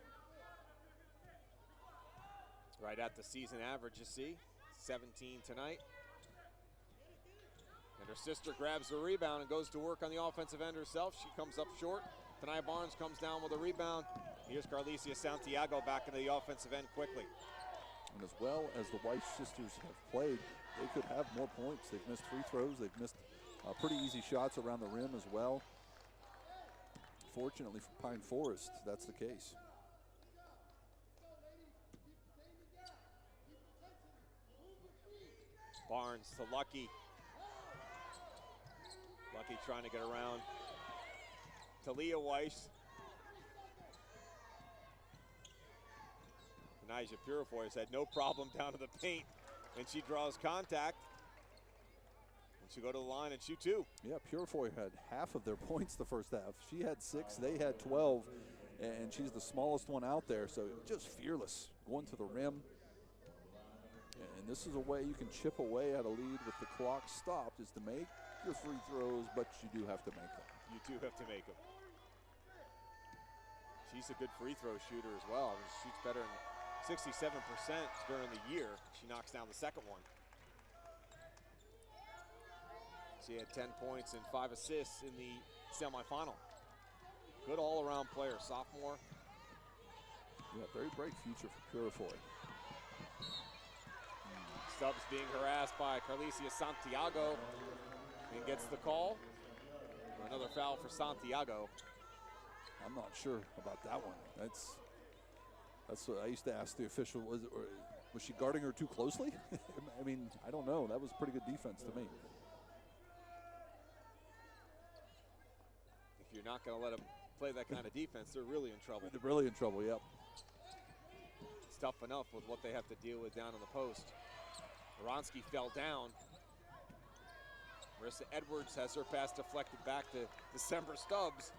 Right at the season average, you see, 17 tonight. And her sister grabs the rebound and goes to work on the offensive end herself. She comes up short. Tania Barnes comes down with a rebound. Here's Carlicia Santiago back into the offensive end quickly. And as well as the Weiss sisters have played, they could have more points. They've missed free throws. They've missed pretty easy shots around the rim as well. Fortunately for Pine Forest, that's the case. Barnes to Lucky. Lucky trying to get around Talia Weiss. Naija Purifoy has had no problem down to the paint, and she draws contact. And she'll go to the line and shoot two. Yeah, Purifoy had half of their points the first half. She had 6, they had 12, and she's the smallest one out there, so just fearless, going to the rim. And this is a way you can chip away at a lead with the clock stopped, is to make your free throws, but you do have to make them. You do have to make them. She's a good free throw shooter as well. I mean, she shoots better than 67% during the year. She knocks down the second one. She had 10 points and 5 assists in the semifinal. Good all-around player, sophomore. Yeah, very bright future for Purifoy. Stubbs being harassed by Carlicia Santiago and gets the call. Another foul for Santiago. I'm not sure about that one. That's what I used to ask the official. Was she guarding her too closely? I mean, I don't know. That was pretty good defense to me. If you're not going to let them play that kind of defense, they're really in trouble. They're really in trouble, yep. It's tough enough with what they have to deal with down in the post. Oronsky fell down. Marissa Edwards has her pass deflected back to December Stubbs,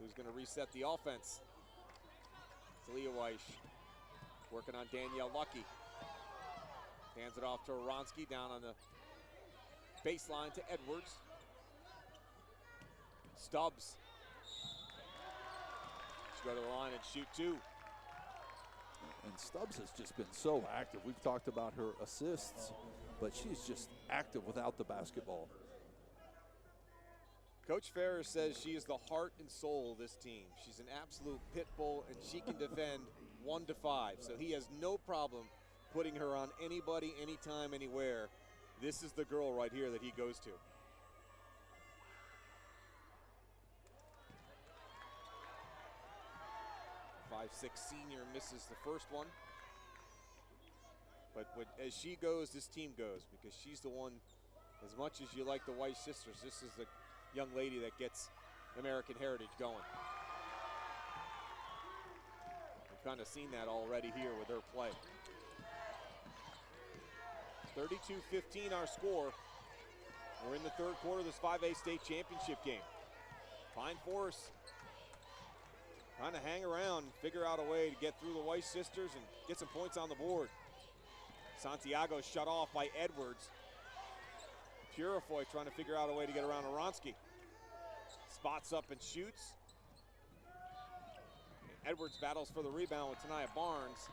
who's going to reset the offense. Talia Weiss working on Danielle Lucky. Hands it off to Oronsky down on the baseline to Edwards. Stubbs. She'll go to the line and shoot two. And Stubbs has just been so active. We've talked about her assists, but she's just active without the basketball. Coach Ferris says she is the heart and soul of this team. She's an absolute pit bull, and she can defend 1 to 5. So he has no problem putting her on anybody, anytime, anywhere. This is the girl right here that he goes to. .56 senior misses the first one. But as she goes, this team goes, because she's the one, as much as you like the Weiss sisters, this is the young lady that gets American heritage going. We've kind of seen that already here with her play. 32-15 our score. We're in the third quarter of this 5A state championship game. Pine Forest trying to hang around and figure out a way to get through the Weiss sisters and get some points on the board. Santiago shut off by Edwards. Purifoy trying to figure out a way to get around Oronsky. Spots up and shoots. Edwards battles for the rebound with Tania Barnes.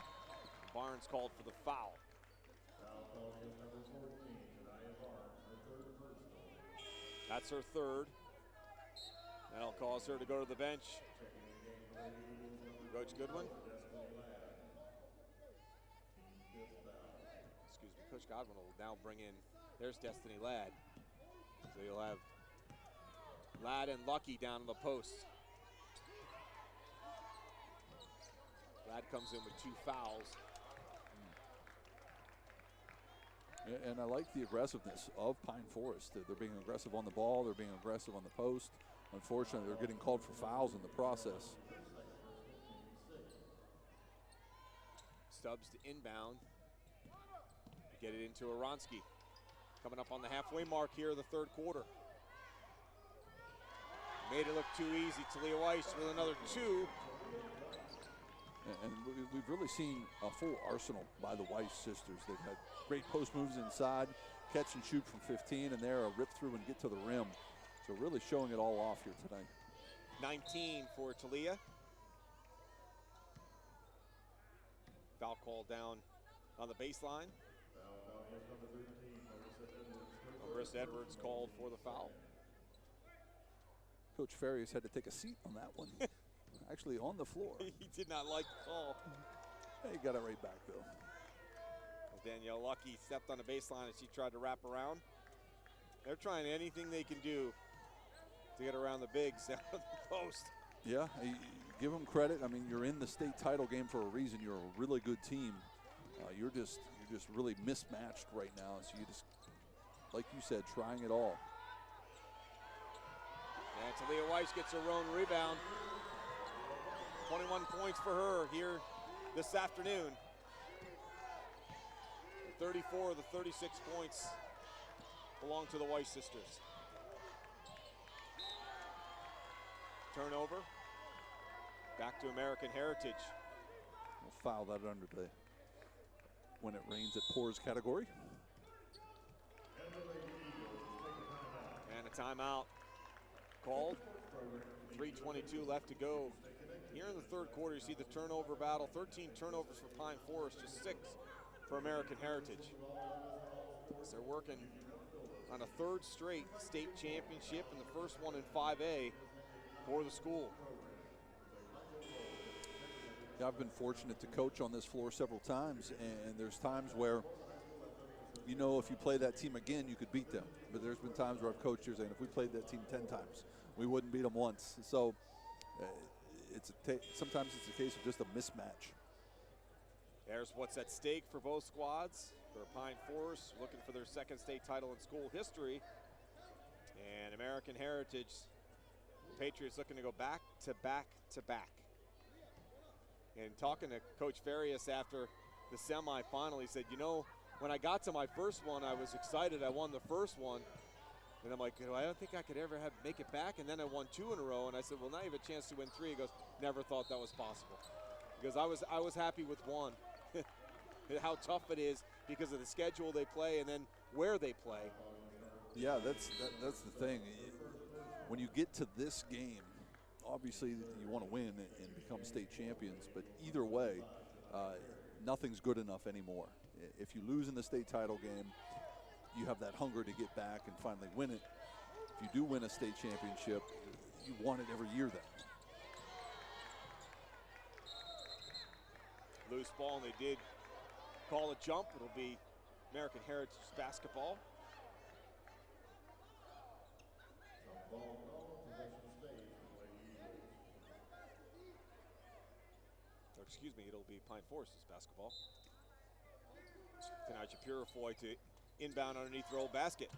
Barnes called for the foul. That's her third. That'll cause her to go to the bench. Coach Goodwin. Excuse me, Coach Godwin will now bring in, there's Destiny Ladd. So you'll have Ladd and Lucky down in the post. Ladd comes in with 2 fouls. And I like the aggressiveness of Pine Forest. They're being aggressive on the ball. They're being aggressive on the post. Unfortunately, they're getting called for fouls in the process. Stubbs to inbound. Get it into Aronski. Coming up on the halfway mark here of the third quarter. Made it look too easy. Talia Weiss with another 2. And we've really seen a full arsenal by the Weiss sisters. They've had great post moves inside, catch and shoot from 15, and they're a rip through and get to the rim. So really showing it all off here tonight. 19 for Talia. Foul call down on the baseline. Marissa Edwards called for the foul. Coach Farias had to take a seat on that one. Actually on the floor. He did not like the call. He got it right back though. Danielle Lucky stepped on the baseline as she tried to wrap around. They're trying anything they can do to get around the bigs out of the post. Yeah, give them credit. I mean, you're in the state title game for a reason. You're a really good team. You're just really mismatched right now. So you just, like you said, trying it all. And Talia Weiss gets her own rebound. 21 points for her here this afternoon. 34 of the 36 points belong to the Weiss sisters. Turnover. Back to American Heritage. We'll foul that under the when it rains it pours category. And a timeout called. 3:22 left to go. Here in the third quarter, you see the turnover battle. 13 turnovers for Pine Forest, just 6 for American Heritage. So they're working on a third straight state championship and the first one in 5A for the school. Yeah, I've been fortunate to coach on this floor several times, and there's times where, you know, if you play that team again, you could beat them. But there's been times where I've coached here saying if we played that team 10 times, we wouldn't beat them once. So sometimes it's a case of just a mismatch. There's what's at stake for both squads. For Pine Forest, looking for their second state title in school history. And American Heritage, Patriots looking to go back to back to back. And talking to Coach Farias after the semifinal, he said, you know, when I got to my first one, I was excited. I won the first one. And I'm like, I don't think I could ever make it back. And then I won 2 in a row. And I said, well, now you have a chance to win 3. He goes, never thought that was possible. Because I was happy with 1. How tough it is because of the schedule they play and then where they play. Yeah, that's the thing. When you get to this game, obviously you want to win and become state champions, but either way, nothing's good enough anymore. If you lose in the state title game, you have that hunger to get back and finally win it. If you do win a state championship, you want it every year then. Loose ball, and they did call a jump. It'll be American Heritage basketball. Or excuse me, it'll be Pine Forest's basketball. Tanaja Purifoy to inbound underneath the old basket.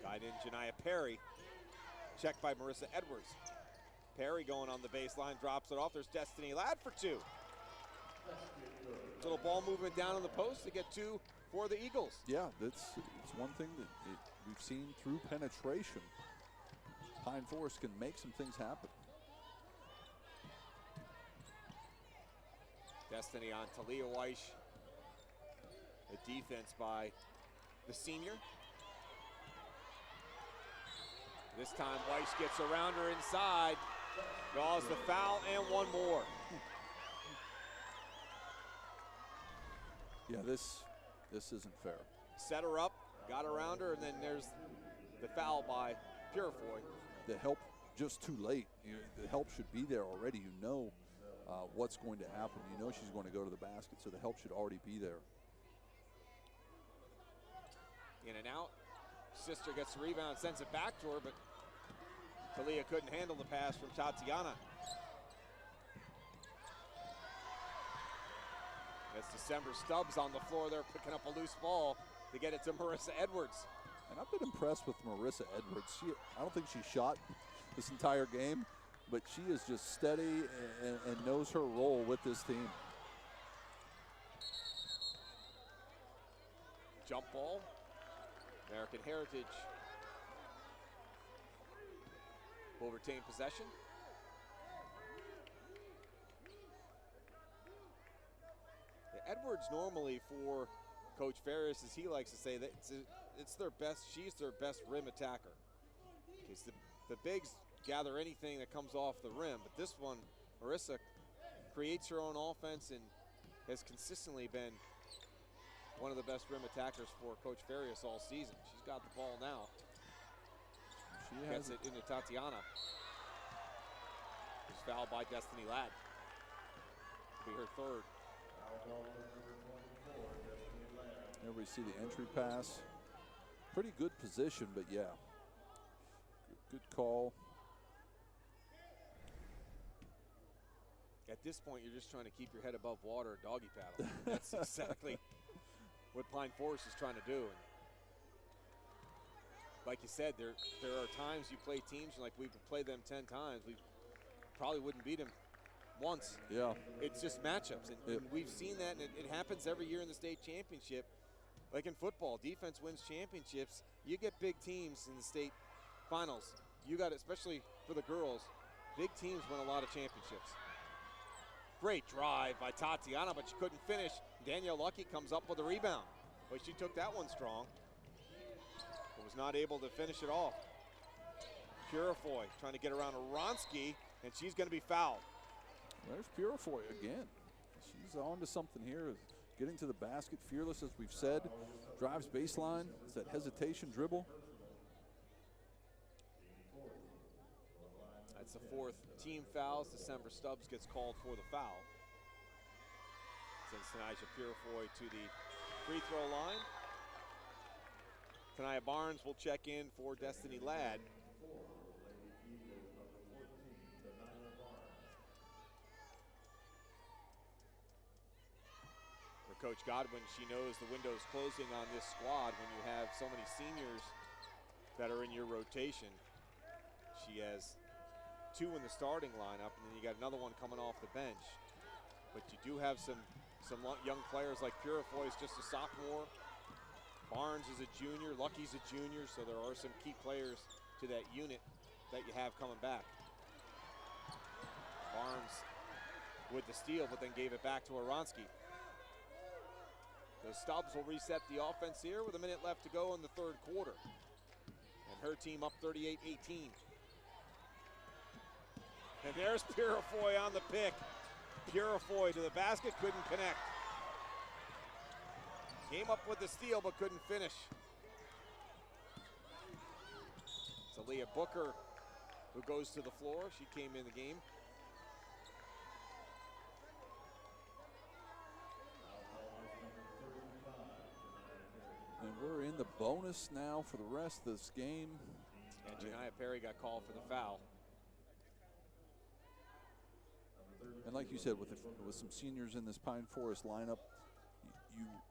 Guide in Janiyah Perry. Checked by Marissa Edwards. Perry going on the baseline, drops it off. There's Destiny Ladd for 2. Little ball movement down on the post to get 2 for the Eagles. Yeah, it's one thing that we've seen through penetration. Pine Forest can make some things happen. Destiny on Talia Weiss. A defense by the senior. This time Weiss gets around her inside. Draws the foul and 1 more. Yeah, this isn't fair. Set her up, got around her, and then there's the foul by Purifoy. The help just too late. The help should be there already. You know what's going to happen. You know she's going to go to the basket, so the help should already be there. In and out. Sister gets the rebound, sends it back to her, but Talia couldn't handle the pass from Tatiana. That's December Stubbs on the floor there picking up a loose ball to get it to Marissa Edwards. And I've been impressed with Marissa Edwards. I don't think she shot this entire game, but she is just steady and knows her role with this team. Jump ball, American Heritage will retain possession. Edwards normally for Coach Ferris, as he likes to say, that it's their best, she's their best rim attacker. Because the bigs gather anything that comes off the rim, but this one, Marissa creates her own offense and has consistently been one of the best rim attackers for Coach Farias all season. She's got the ball now. She gets it into Tatiana. She's fouled by Destiny Ladd. Be her third. There we see the entry pass. Pretty good position, but yeah. Good call. At this point, you're just trying to keep your head above water, doggy paddle. That's exactly what Pine Forest is trying to do. And like you said, there are times you play teams, like we play them 10 times, we probably wouldn't beat them once. Yeah. It's just matchups, and we've seen that, and it happens every year in the state championship. Like in football, defense wins championships. You get big teams in the state finals. You got, especially for the girls, big teams win a lot of championships. Great drive by Tatiana, but she couldn't finish. Danielle Lucky comes up with a rebound, but she took that one strong, but was not able to finish it off. Purifoy trying to get around Aronsky, and she's going to be fouled. There's Purifoy again. She's on to something here. Getting to the basket, fearless, as we've said. Drives baseline. It's that hesitation dribble. That's the fourth team fouls. December Stubbs gets called for the foul. Sends Tanaja Purifoy to the free throw line. Tania Barnes will check in for Destiny Ladd. Coach Godwin, she knows the window's closing on this squad when you have so many seniors that are in your rotation. She has 2 in the starting lineup, and then you got another one coming off the bench. But you do have some young players like Purifoy is just a sophomore. Barnes is a junior, Lucky's a junior, so there are some key players to that unit that you have coming back. Barnes with the steal, but then gave it back to Aronsky. So Stubbs will reset the offense here with a minute left to go in the third quarter. And her team up 38-18. And there's Purifoy on the pick. Purifoy to the basket, couldn't connect. Came up with the steal, but couldn't finish. It's Aaliyah Booker who goes to the floor. She came in the game. And we're in the bonus now for the rest of this game. And Janiah Perry got called for the foul. And like you said, with some seniors in this Pine Forest lineup,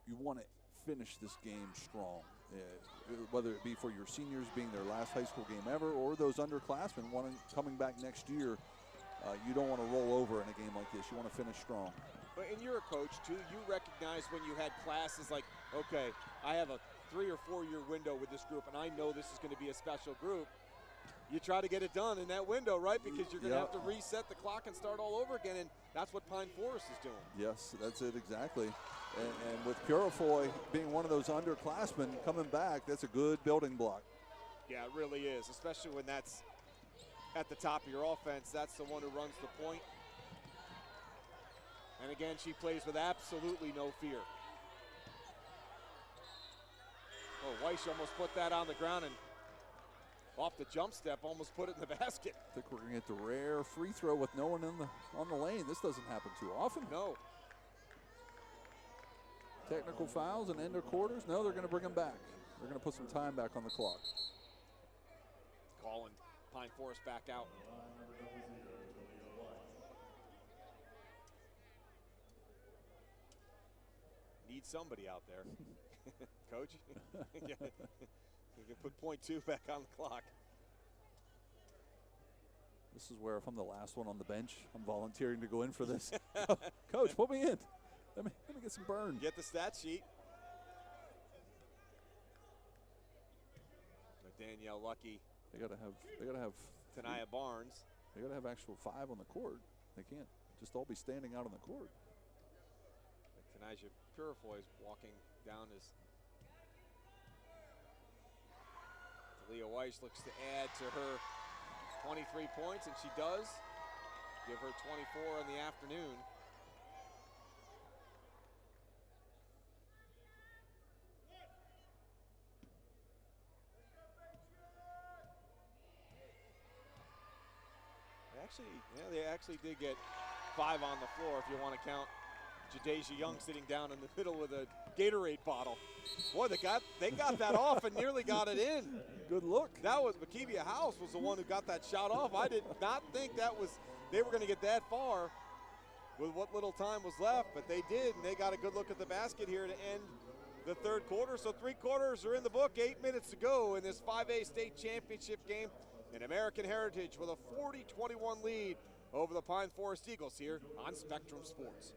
you want to finish this game strong. Whether it be for your seniors being their last high school game ever, or those underclassmen coming back next year, you don't want to roll over in a game like this. You want to finish strong. But and you're a coach too. You recognize when you had classes like, okay, I have a 3 or 4 year window with this group, and I know this is going to be a special group. You try to get it done in that window, right? Because you're going to have to reset the clock and start all over again, and that's what Pine Forest is doing. Yes, that's it exactly. And with Purifoy being one of those underclassmen coming back, that's a good building block. Yeah, it really is, especially when that's at the top of your offense. That's the one who runs the point. And again, she plays with absolutely no fear. Oh, Weiss almost put that on the ground and off the jump step, almost put it in the basket. I think we're going to get the rare free throw with no one on the lane. This doesn't happen too often. No. Technical fouls and end of quarters. No, they're going to bring them back. They're going to put some time back on the clock. Calling Pine Forest back out. need somebody out there. Coach, you can put .2 back on the clock. This is where if I'm the last one on the bench, I'm volunteering to go in for this. Coach, put me in. Let me get some burn. Get the stat sheet. Danielle Lucky. They gotta have Tania Barnes. They gotta have actual 5 on the court. They can't just all be standing out on the court. Tanaja Purifoy is walking down as Talia Weiss looks to add to her 23 points, and she does. Give her 24 in the afternoon. They actually did get 5 on the floor if you want to count Jadeja Young sitting down in the middle with a Gatorade bottle. Boy, they got that off and nearly got it in. Good look. That was Makibia House was the one who got that shot off. I did not think they were going to get that far with what little time was left, but they did, and they got a good look at the basket here to end the third quarter. So 3 quarters are in the book, 8 minutes to go in this 5A state championship game. And American Heritage with a 40-21 lead over the Pine Forest Eagles here on Spectrum Sports.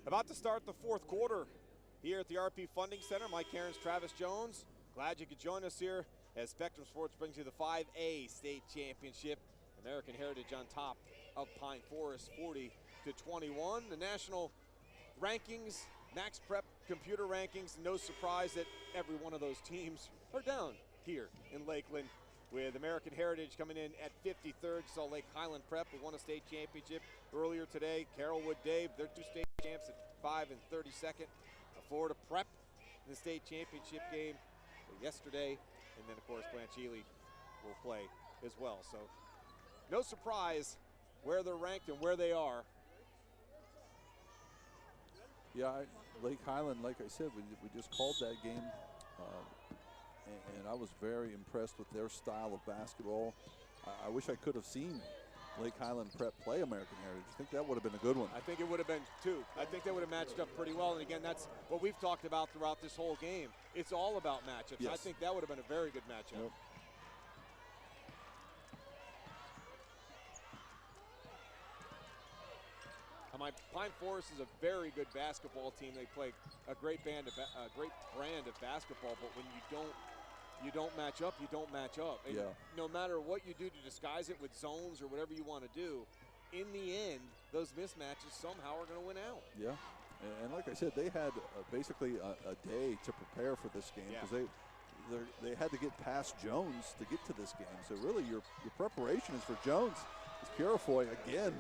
About to start the fourth quarter here at the RP Funding Center. Mike Cairns, Travis Jones. Glad you could join us here as Spectrum Sports brings you the 5A state championship. American Heritage on top of Pine Forest 40-21. The national rankings, Max Prep computer rankings, no surprise that every one of those teams are down here in Lakeland, with American Heritage coming in at 53rd. Saw Lake Highland Prep, who won a state championship earlier today. Carrollwood Dave, they're 2 state champs at 5 and 32nd. Florida Prep in the state championship game yesterday. And then, of course, Blanche Ely will play as well. So no surprise where they're ranked and where they are. Yeah, Lake Highland, like I said, we just called that game. And I was very impressed with their style of basketball. I wish I could have seen Lake Highland Prep play American Heritage. I think that would have been a good one. I think it would have been too. I think they would have matched up pretty well. And again, that's what we've talked about throughout this whole game. It's all about matchups. Yes. I think that would have been a very good matchup. Yep. Pine Forest is a very good basketball team. They play a great brand of basketball, but when you don't match up, you don't match up. And yeah. No matter what you do to disguise it with zones or whatever you want to do, in the end, those mismatches somehow are going to win out. Yeah, and like I said, they had basically a day to prepare for this game because they had to get past Jones to get to this game. So really, your preparation is for Jones. It's Purifoy again.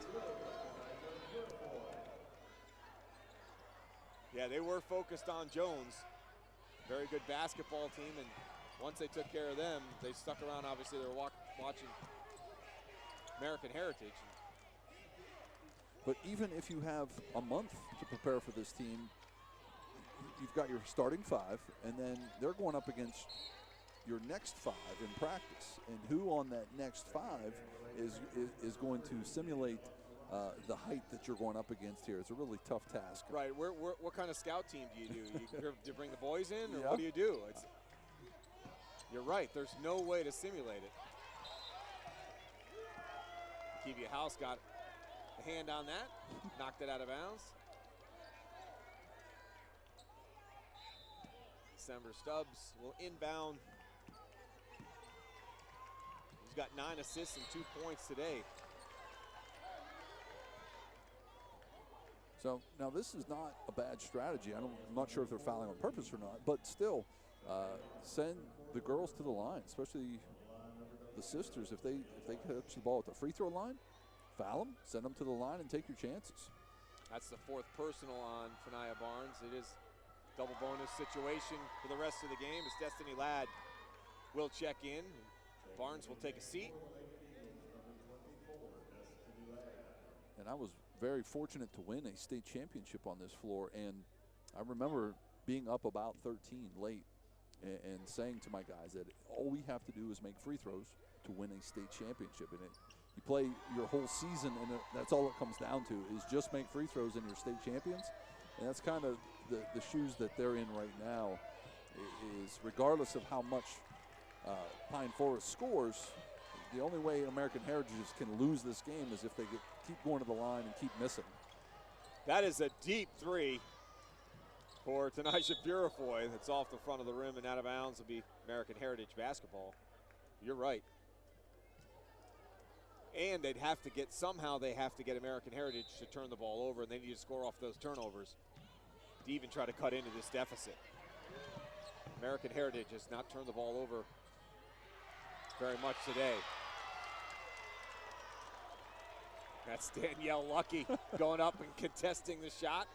Yeah, they were focused on Jones. Very good basketball team, and once they took care of them, they stuck around. Obviously, they were watching American Heritage. But even if you have a month to prepare for this team, you've got your starting 5, and then they're going up against your next 5 in practice. And who on that next 5 is going to simulate the height that you're going up against here? It's a really tough task. Right. What kind of scout team do you do? Do you bring the boys in, or what do you do? You're right. There's no way to simulate it. Makibia House got a hand on that, knocked it out of bounds. December Stubbs will inbound. He's got 9 assists and 2 points today. So now this is not a bad strategy. I'm not sure if they're fouling on purpose or not, but still, send the girls to the line, especially the sisters. If they catch the ball at the free throw line, foul them, send them to the line, and take your chances. That's the 4th personal on Tania Barnes. It is double bonus situation for the rest of the game. It's Destiny Ladd will check in. Barnes will take a seat. And I was very fortunate to win a state championship on this floor. And I remember being up about 13 late and saying to my guys that all we have to do is make free throws to win a state championship. And you play your whole season, and that's all it comes down to is just make free throws and you're state champions. And that's kind of the shoes that they're in right now, is regardless of how much Pine Forest scores, the only way American Heritages can lose this game is if they keep going to the line and keep missing. That is a deep three for Tanisha Purifoy. That's off the front of the rim and out of bounds. Will be American Heritage basketball. You're right. And they'd have to get, somehow they have to get American Heritage to turn the ball over, and they need to score off those turnovers to even try to cut into this deficit. American Heritage has not turned the ball over very much today. That's Danielle Lucky going up and contesting the shot.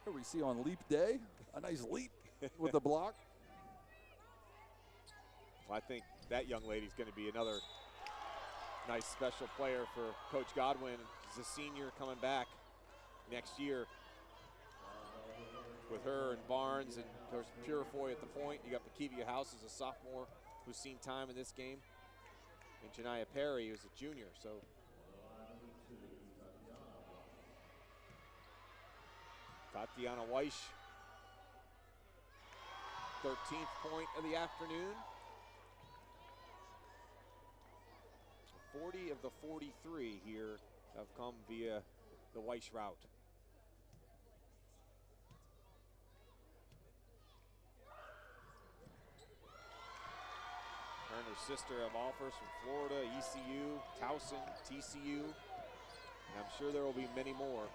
Here we see on leap day, a nice leap with the block. Well, I think that young lady's going to be another nice special player for Coach Godwin. He's a senior coming back next year with her and Barnes and of course Purifoy at the point. You got Bakivia House as a sophomore who's seen time in this game, and Janiyah Perry who's a junior. So Tatiana Weish, 13th point of the afternoon. 40 of the 43 here have come via the Weish route. Her and her sister have offers from Florida, ECU, Towson, TCU, and I'm sure there will be many more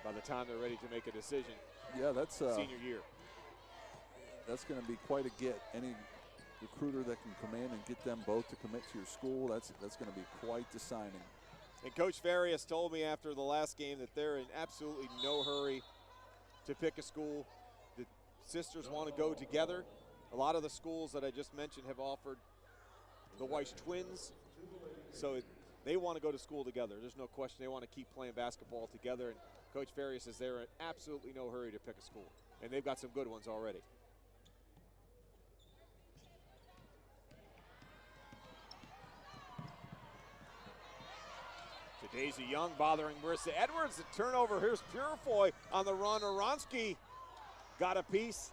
by the time they're ready to make a decision. Yeah, that's senior year. That's going to be quite a get. Any recruiter that can come in and get them both to commit to your school, that's going to be quite the signing. And Coach Farias told me after the last game that they're in absolutely no hurry to pick a school. The sisters want to go together. A lot of the schools that I just mentioned have offered the Weish twins, so they want to go to school together. There's no question they want to keep playing basketball together, and Coach Farias says they're in absolutely no hurry to pick a school, and they've got some good ones already. To Daisy Young bothering Marissa Edwards. The turnover. Here's Purifoy on the run. Oronsky got a piece.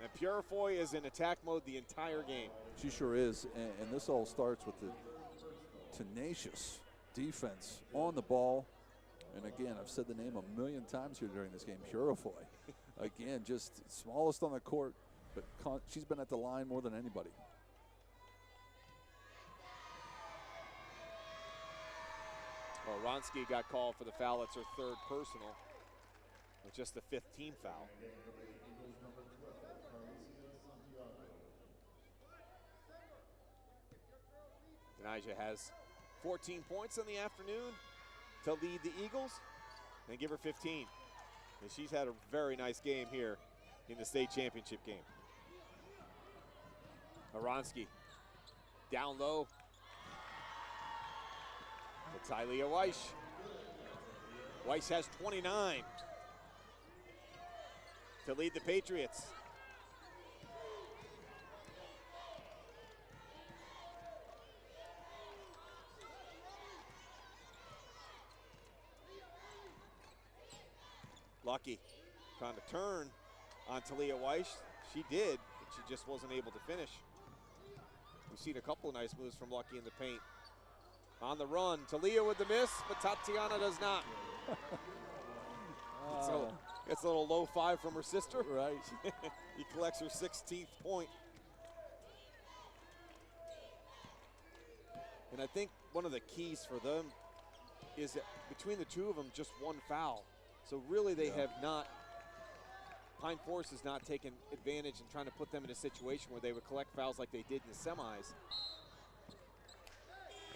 And Purifoy is in attack mode the entire game. She sure is, and this all starts with the tenacious defense on the ball. And again, I've said the name a million times here during this game, Purifoy. Again, just smallest on the court, but she's been at the line more than anybody. Well, Ronsky got called for the foul. It's her third personal, with just the 5th team foul. Denijah has 14 points in the afternoon to lead the Eagles and give her 15. And she's had a very nice game here in the state championship game. Oronsky down low to Tylia Weish. Weish has 29 to lead the Patriots. Lucky trying to turn on Talia Weish. She did, but she just wasn't able to finish. We've seen a couple of nice moves from Lucky in the paint. On the run, Talia with the miss, but Tatiana does not. It's a little low 5 from her sister. Right. He collects her 16th point. And I think one of the keys for them is that between the two of them, just one foul. So really they have not, Pine Forest has not taken advantage in trying to put them in a situation where they would collect fouls like they did in the semis.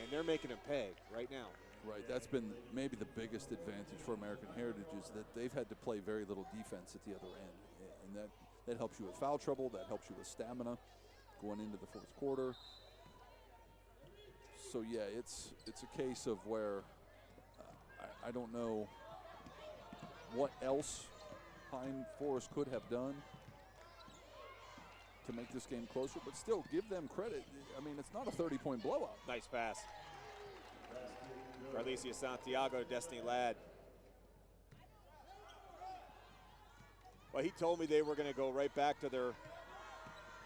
And they're making them pay right now. Right, that's been maybe the biggest advantage for American Heritage is that they've had to play very little defense at the other end. and that helps you with foul trouble. That helps you with stamina going into the fourth quarter. So yeah, it's a case of where I don't know what else Pine Forest could have done to make this game closer, but still give them credit. I mean, it's not a 30-point blowout. Nice pass. Carlicia Santiago, Destiny Ladd. Well, he told me they were going to go right back to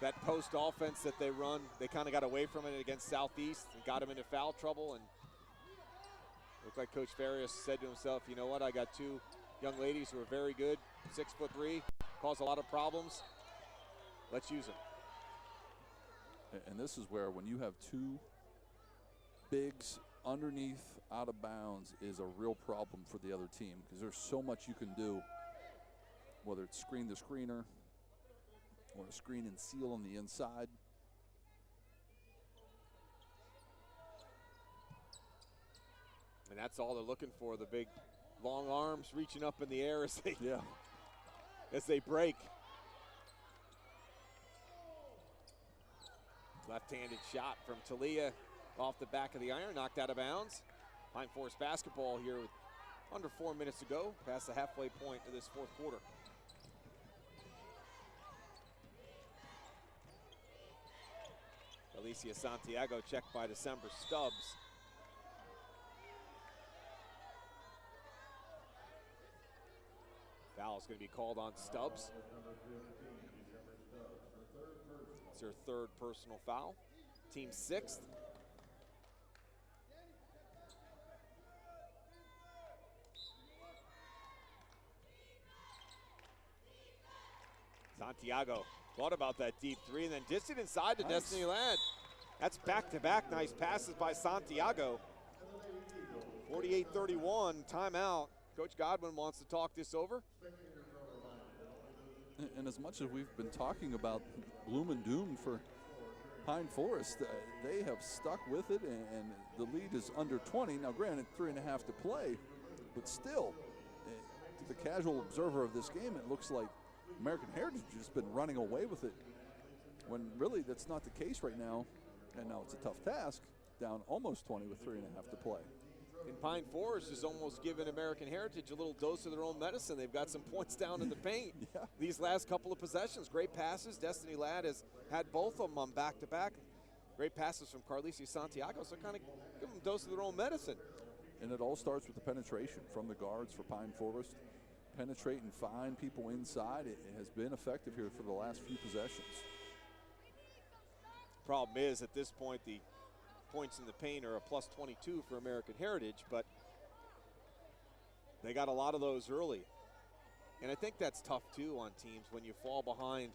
that post offense that they run. They kind of got away from it against Southeast and got him into foul trouble. And looked like Coach Farias said to himself, you know what, I got two young ladies who are very good, 6'3", cause a lot of problems. Let's use them. And this is where when you have two bigs underneath out of bounds is a real problem for the other team, because there's so much you can do, whether it's screen the screener or a screen and seal on the inside. And that's all they're looking for, the big long arms reaching up in the air as they break. Left-handed shot from Talia off the back of the iron, knocked out of bounds. Pine Forest basketball here with under 4 minutes to go, past the halfway point of this fourth quarter. Alicia Santiago checked by December Stubbs. Foul is going to be called on Stubbs. It's her third personal foul. Team sixth. Santiago thought about that deep three and then dished it inside to Destiny Ladd. That's back-to-back nice passes by Santiago. 48-31, timeout. Coach Godwin wants to talk this over. And as much as we've been talking about gloom and doom for Pine Forest, they have stuck with it, and the lead is under 20. Now, granted, 3.5 to play, but still, to the casual observer of this game, it looks like American Heritage has just been running away with it, when really that's not the case right now. And now it's a tough task, down almost 20 with 3.5 to play. And Pine Forest is almost giving American Heritage a little dose of their own medicine. They've got some points down in the paint these last couple of possessions. Great passes. Destiny Ladd has had both of them on back-to-back. Great passes from Carlicia Santiago, so kind of give them a dose of their own medicine. And it all starts with the penetration from the guards for Pine Forest. Penetrate and find people inside. It has been effective here for the last few possessions. Problem is, at this point, the points in the paint are a plus 22 for American Heritage, but they got a lot of those early. And I think that's tough, too, on teams when you fall behind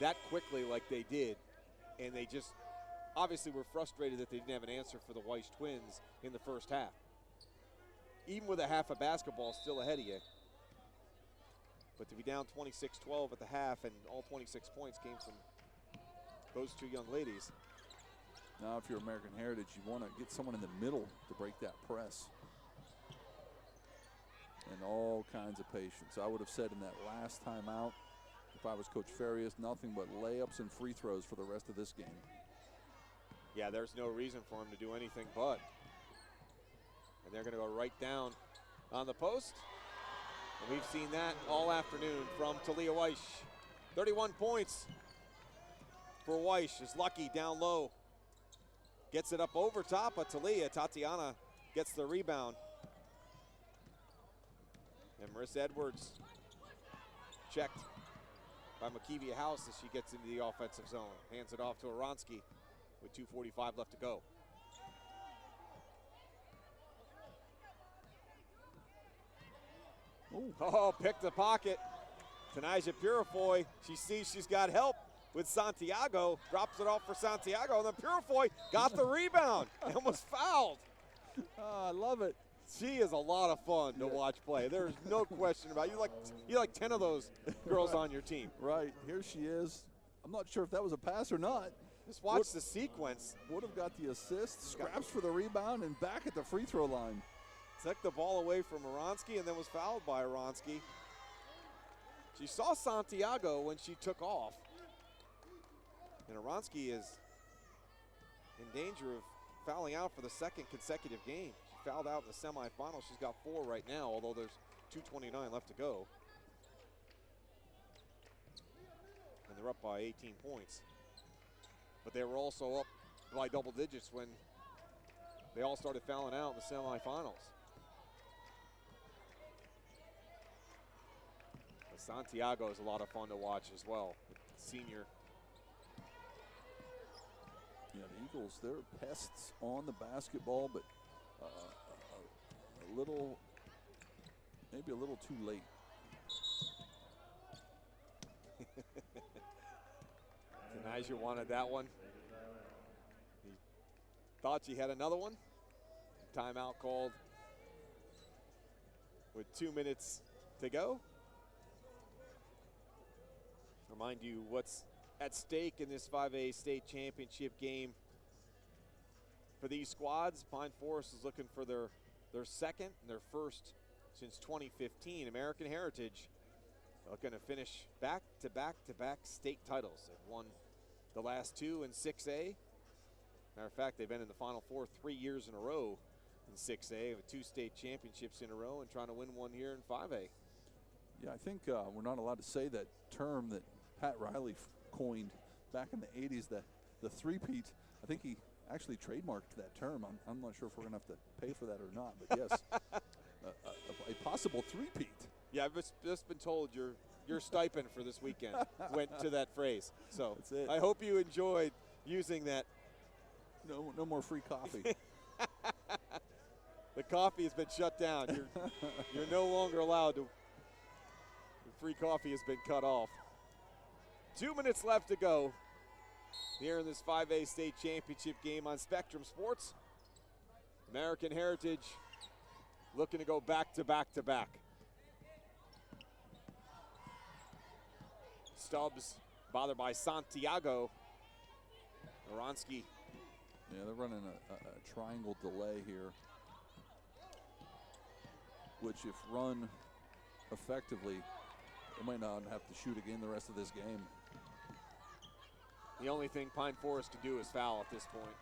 that quickly like they did. And they just obviously were frustrated that they didn't have an answer for the Weiss Twins in the first half. Even with a half of basketball still ahead of you. But to be down 26-12 at the half, and all 26 points came from those two young ladies. Now, if you're American Heritage, you want to get someone in the middle to break that press. And all kinds of patience. I would have said in that last timeout, if I was Coach Farias, nothing but layups and free throws for the rest of this game. Yeah, there's no reason for him to do anything but. And they're going to go right down on the post. And we've seen that all afternoon from Talia Weiss. 31 points for Weiss. Is lucky down low. Gets it up over top of Talia. Tatiana gets the rebound. And Marissa Edwards checked by McKeevia House as she gets into the offensive zone. Hands it off to Aronski with 2:45 left to go. Ooh. Oh, pick the pocket. Tanaja Purifoy, she sees she's got help with Santiago, drops it off for Santiago, and then Purifoy got the rebound and was fouled. Oh, I love it. She is a lot of fun to watch play. There's no question about it. You like 10 of those girls on your team. Right, here she is. I'm not sure if that was a pass or not. Just watch the sequence. Would have got the assist, scraps for the rebound, and back at the free throw line. Took the ball away from Aronski and then was fouled by Aronski. She saw Santiago when she took off. And Oronsky is in danger of fouling out for the second consecutive game. She fouled out in the semifinals. She's got 4 right now, although there's 2:29 left to go. And they're up by 18 points. But they were also up by double digits when they all started fouling out in the semifinals. But Santiago is a lot of fun to watch as well, senior. Yeah, the Eagles, they're pests on the basketball, but a little, maybe a little too late. Denijah wanted that one. He thought she had another one. Timeout called with 2 minutes to go. Remind you what's at stake in this 5A state championship game for these squads. Pine Forest is looking for their second and their first since 2015. American Heritage looking to finish back-to-back state titles. They've won the last 2 in 6A. Matter of fact, they've been in the Final Four 3 years in a row in 6A, with 2 state championships in a row and trying to win one here in 5A. Yeah, I think we're not allowed to say that term that Pat Riley coined back in the 80s, the three-peat. I think he actually trademarked that term. I'm not sure if we're going to have to pay for that or not, but yes, a possible three-peat. Yeah, I've just been told your stipend for this weekend went to that phrase. So That's it. I hope you enjoyed using that. No more free coffee. The coffee has been shut down. You're no longer allowed to. The free coffee has been cut off. 2 minutes left to go here in this 5A state championship game on Spectrum Sports. American Heritage looking to go back-to-back. Stubbs bothered by Santiago. Oronsky. Yeah, they're running a triangle delay here, which if run effectively, they might not have to shoot again the rest of this game. The only thing Pine Forest can do is foul at this point.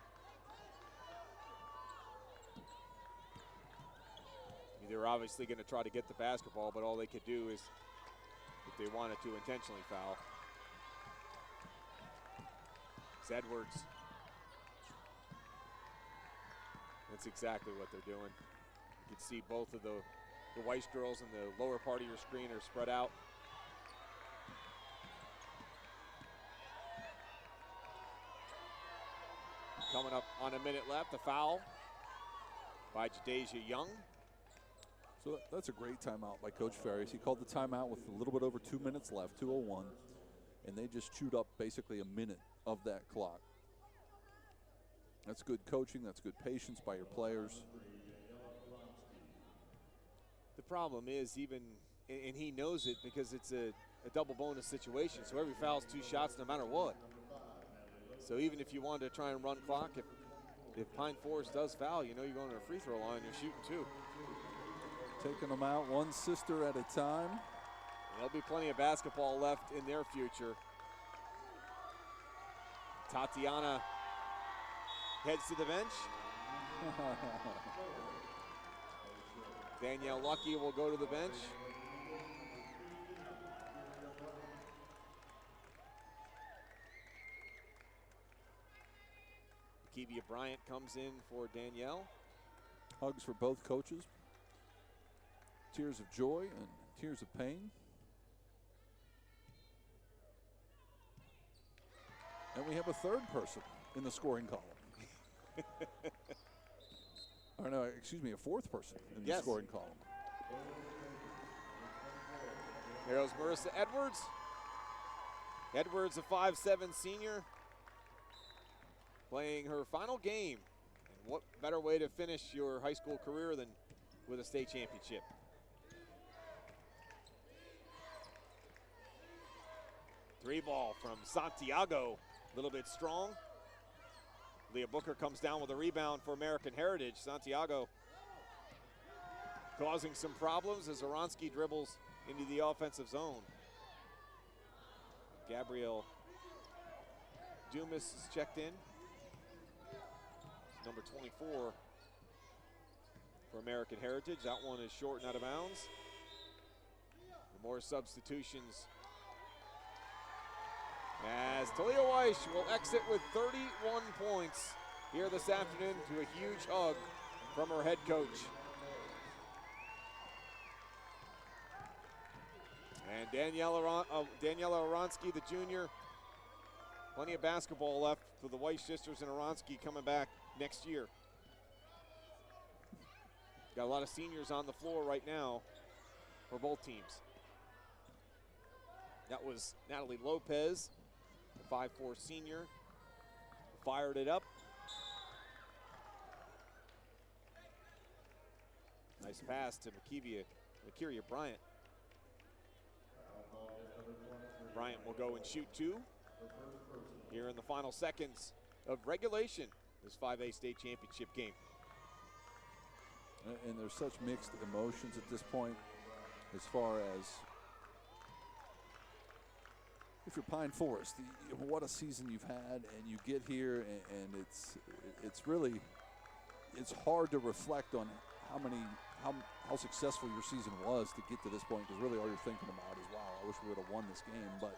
They're obviously going to try to get the basketball, but all they could do is, if they wanted to, intentionally foul. It's Edwards. That's exactly what they're doing. You can see both of the Weiss girls in the lower part of your screen are spread out. Coming up on a minute left, a foul by Jadeja Young. So that's a great timeout by Coach Ferris. He called the timeout with a little bit over 2 minutes left, 2:01, and they just chewed up basically a minute of that clock. That's good coaching. That's good patience by your players. The problem is and he knows it because it's a double bonus situation, so every foul is 2 shots no matter what. So even if you wanted to try and run clock, if Pine Forest does foul, you know you're going to a free throw line, you're shooting 2. Taking them out one sister at a time. There'll be plenty of basketball left in their future. Tatiana heads to the bench. Danielle Lucky will go to the bench. Kevia Bryant comes in for Danielle. Hugs for both coaches. Tears of joy and tears of pain. And we have a third person in the scoring column. Or no, excuse me, a fourth person in the scoring column. There goes Marissa Edwards. Edwards, a 5'7" senior, playing her final game. And what better way to finish your high school career than with a state championship? Three ball from Santiago, a little bit strong. Leah Booker comes down with a rebound for American Heritage. Santiago causing some problems as Oronsky dribbles into the offensive zone. Gabrielle Dumas is checked in. It's number 24 for American Heritage. That one is short and out of bounds. And more substitutions as Talia Weish will exit with 31 points here this afternoon to a huge hug from her head coach. And Daniela Oronsky, the junior, plenty of basketball left for the Weish sisters and Oronsky coming back next year. Got a lot of seniors on the floor right now for both teams. That was Natalie Lopez, the 5'4" senior, fired it up. Nice pass to Makiria Bryant. Bryant will go and shoot two here in the final seconds of regulation, this 5A state championship game. And there's such mixed emotions at this point as far as if you're Pine Forest, what a season you've had, and you get here and it's really, it's hard to reflect on how successful your season was to get to this point, because really all you're thinking about is, wow, I wish we would have won this game, but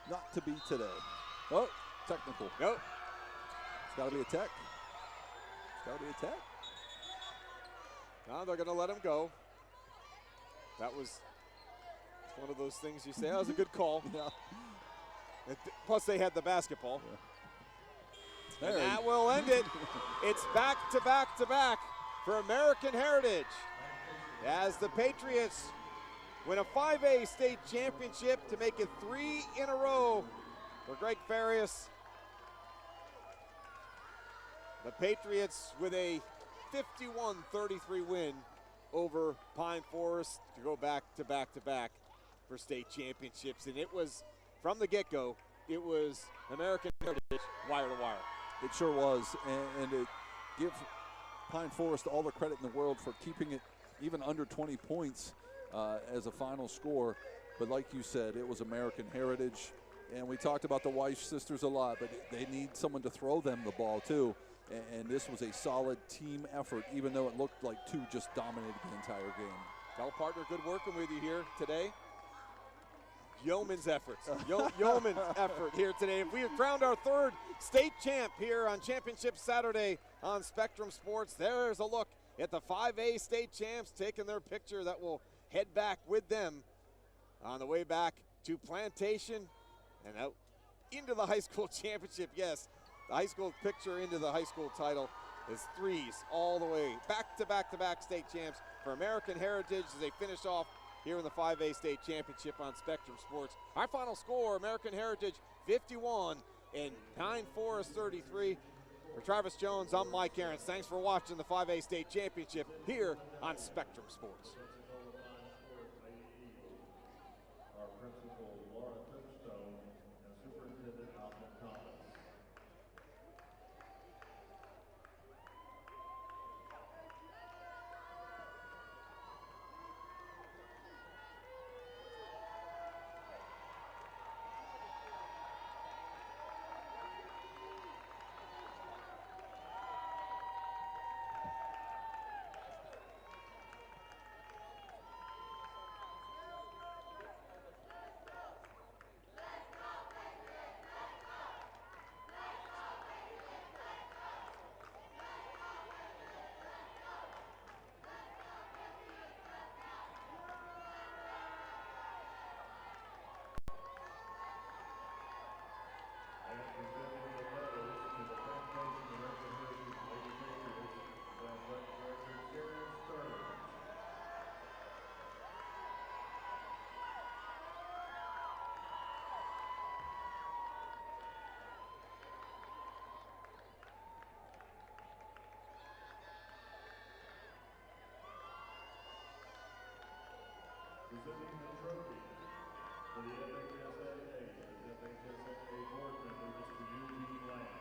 not to be today. Oh, technical. Nope. It's got to be a tech. It's got to be a tech. No, they're going to let him go. That was one of those things you say, that was a good call. Yeah. Plus they had the basketball. Yeah. And that will end it. It's back to back to back for American Heritage as the Patriots win a 5A state championship to make it 3 in a row for Greg Farias. The Patriots with a 51-33 win over Pine Forest to go back to back for state championships. And it was, from the get-go, it was American Heritage wire to wire. It sure was, and it gives Pine Forest all the credit in the world for keeping it even under 20 points as a final score. But like you said, it was American Heritage, and we talked about the Weish sisters a lot, but they need someone to throw them the ball too. And this was a solid team effort, even though it looked like two just dominated the entire game. Tell partner, good working with you here today. Yeoman's efforts. Yeoman's effort here today. If we have crowned our third state champ here on Championship Saturday on Spectrum Sports, there's a look at the 5A state champs taking their picture that will head back with them on the way back to Plantation and out into the high school championship. Yes, the high school picture into the high school title is threes all the way. Back to back state champs for American Heritage as they finish off here in the 5A state championship on Spectrum Sports. Our final score, American Heritage 51 and Pine Forest 33. For Travis Jones, I'm Mike Ahrens. Thanks for watching the 5A state championship here on Spectrum Sports. Our principal, Laura Touchstone, and Superintendent Alvin Thomas. Presenting the trophy for the FHSAA, as FHSAA board member, Mr. Eugene Lamb.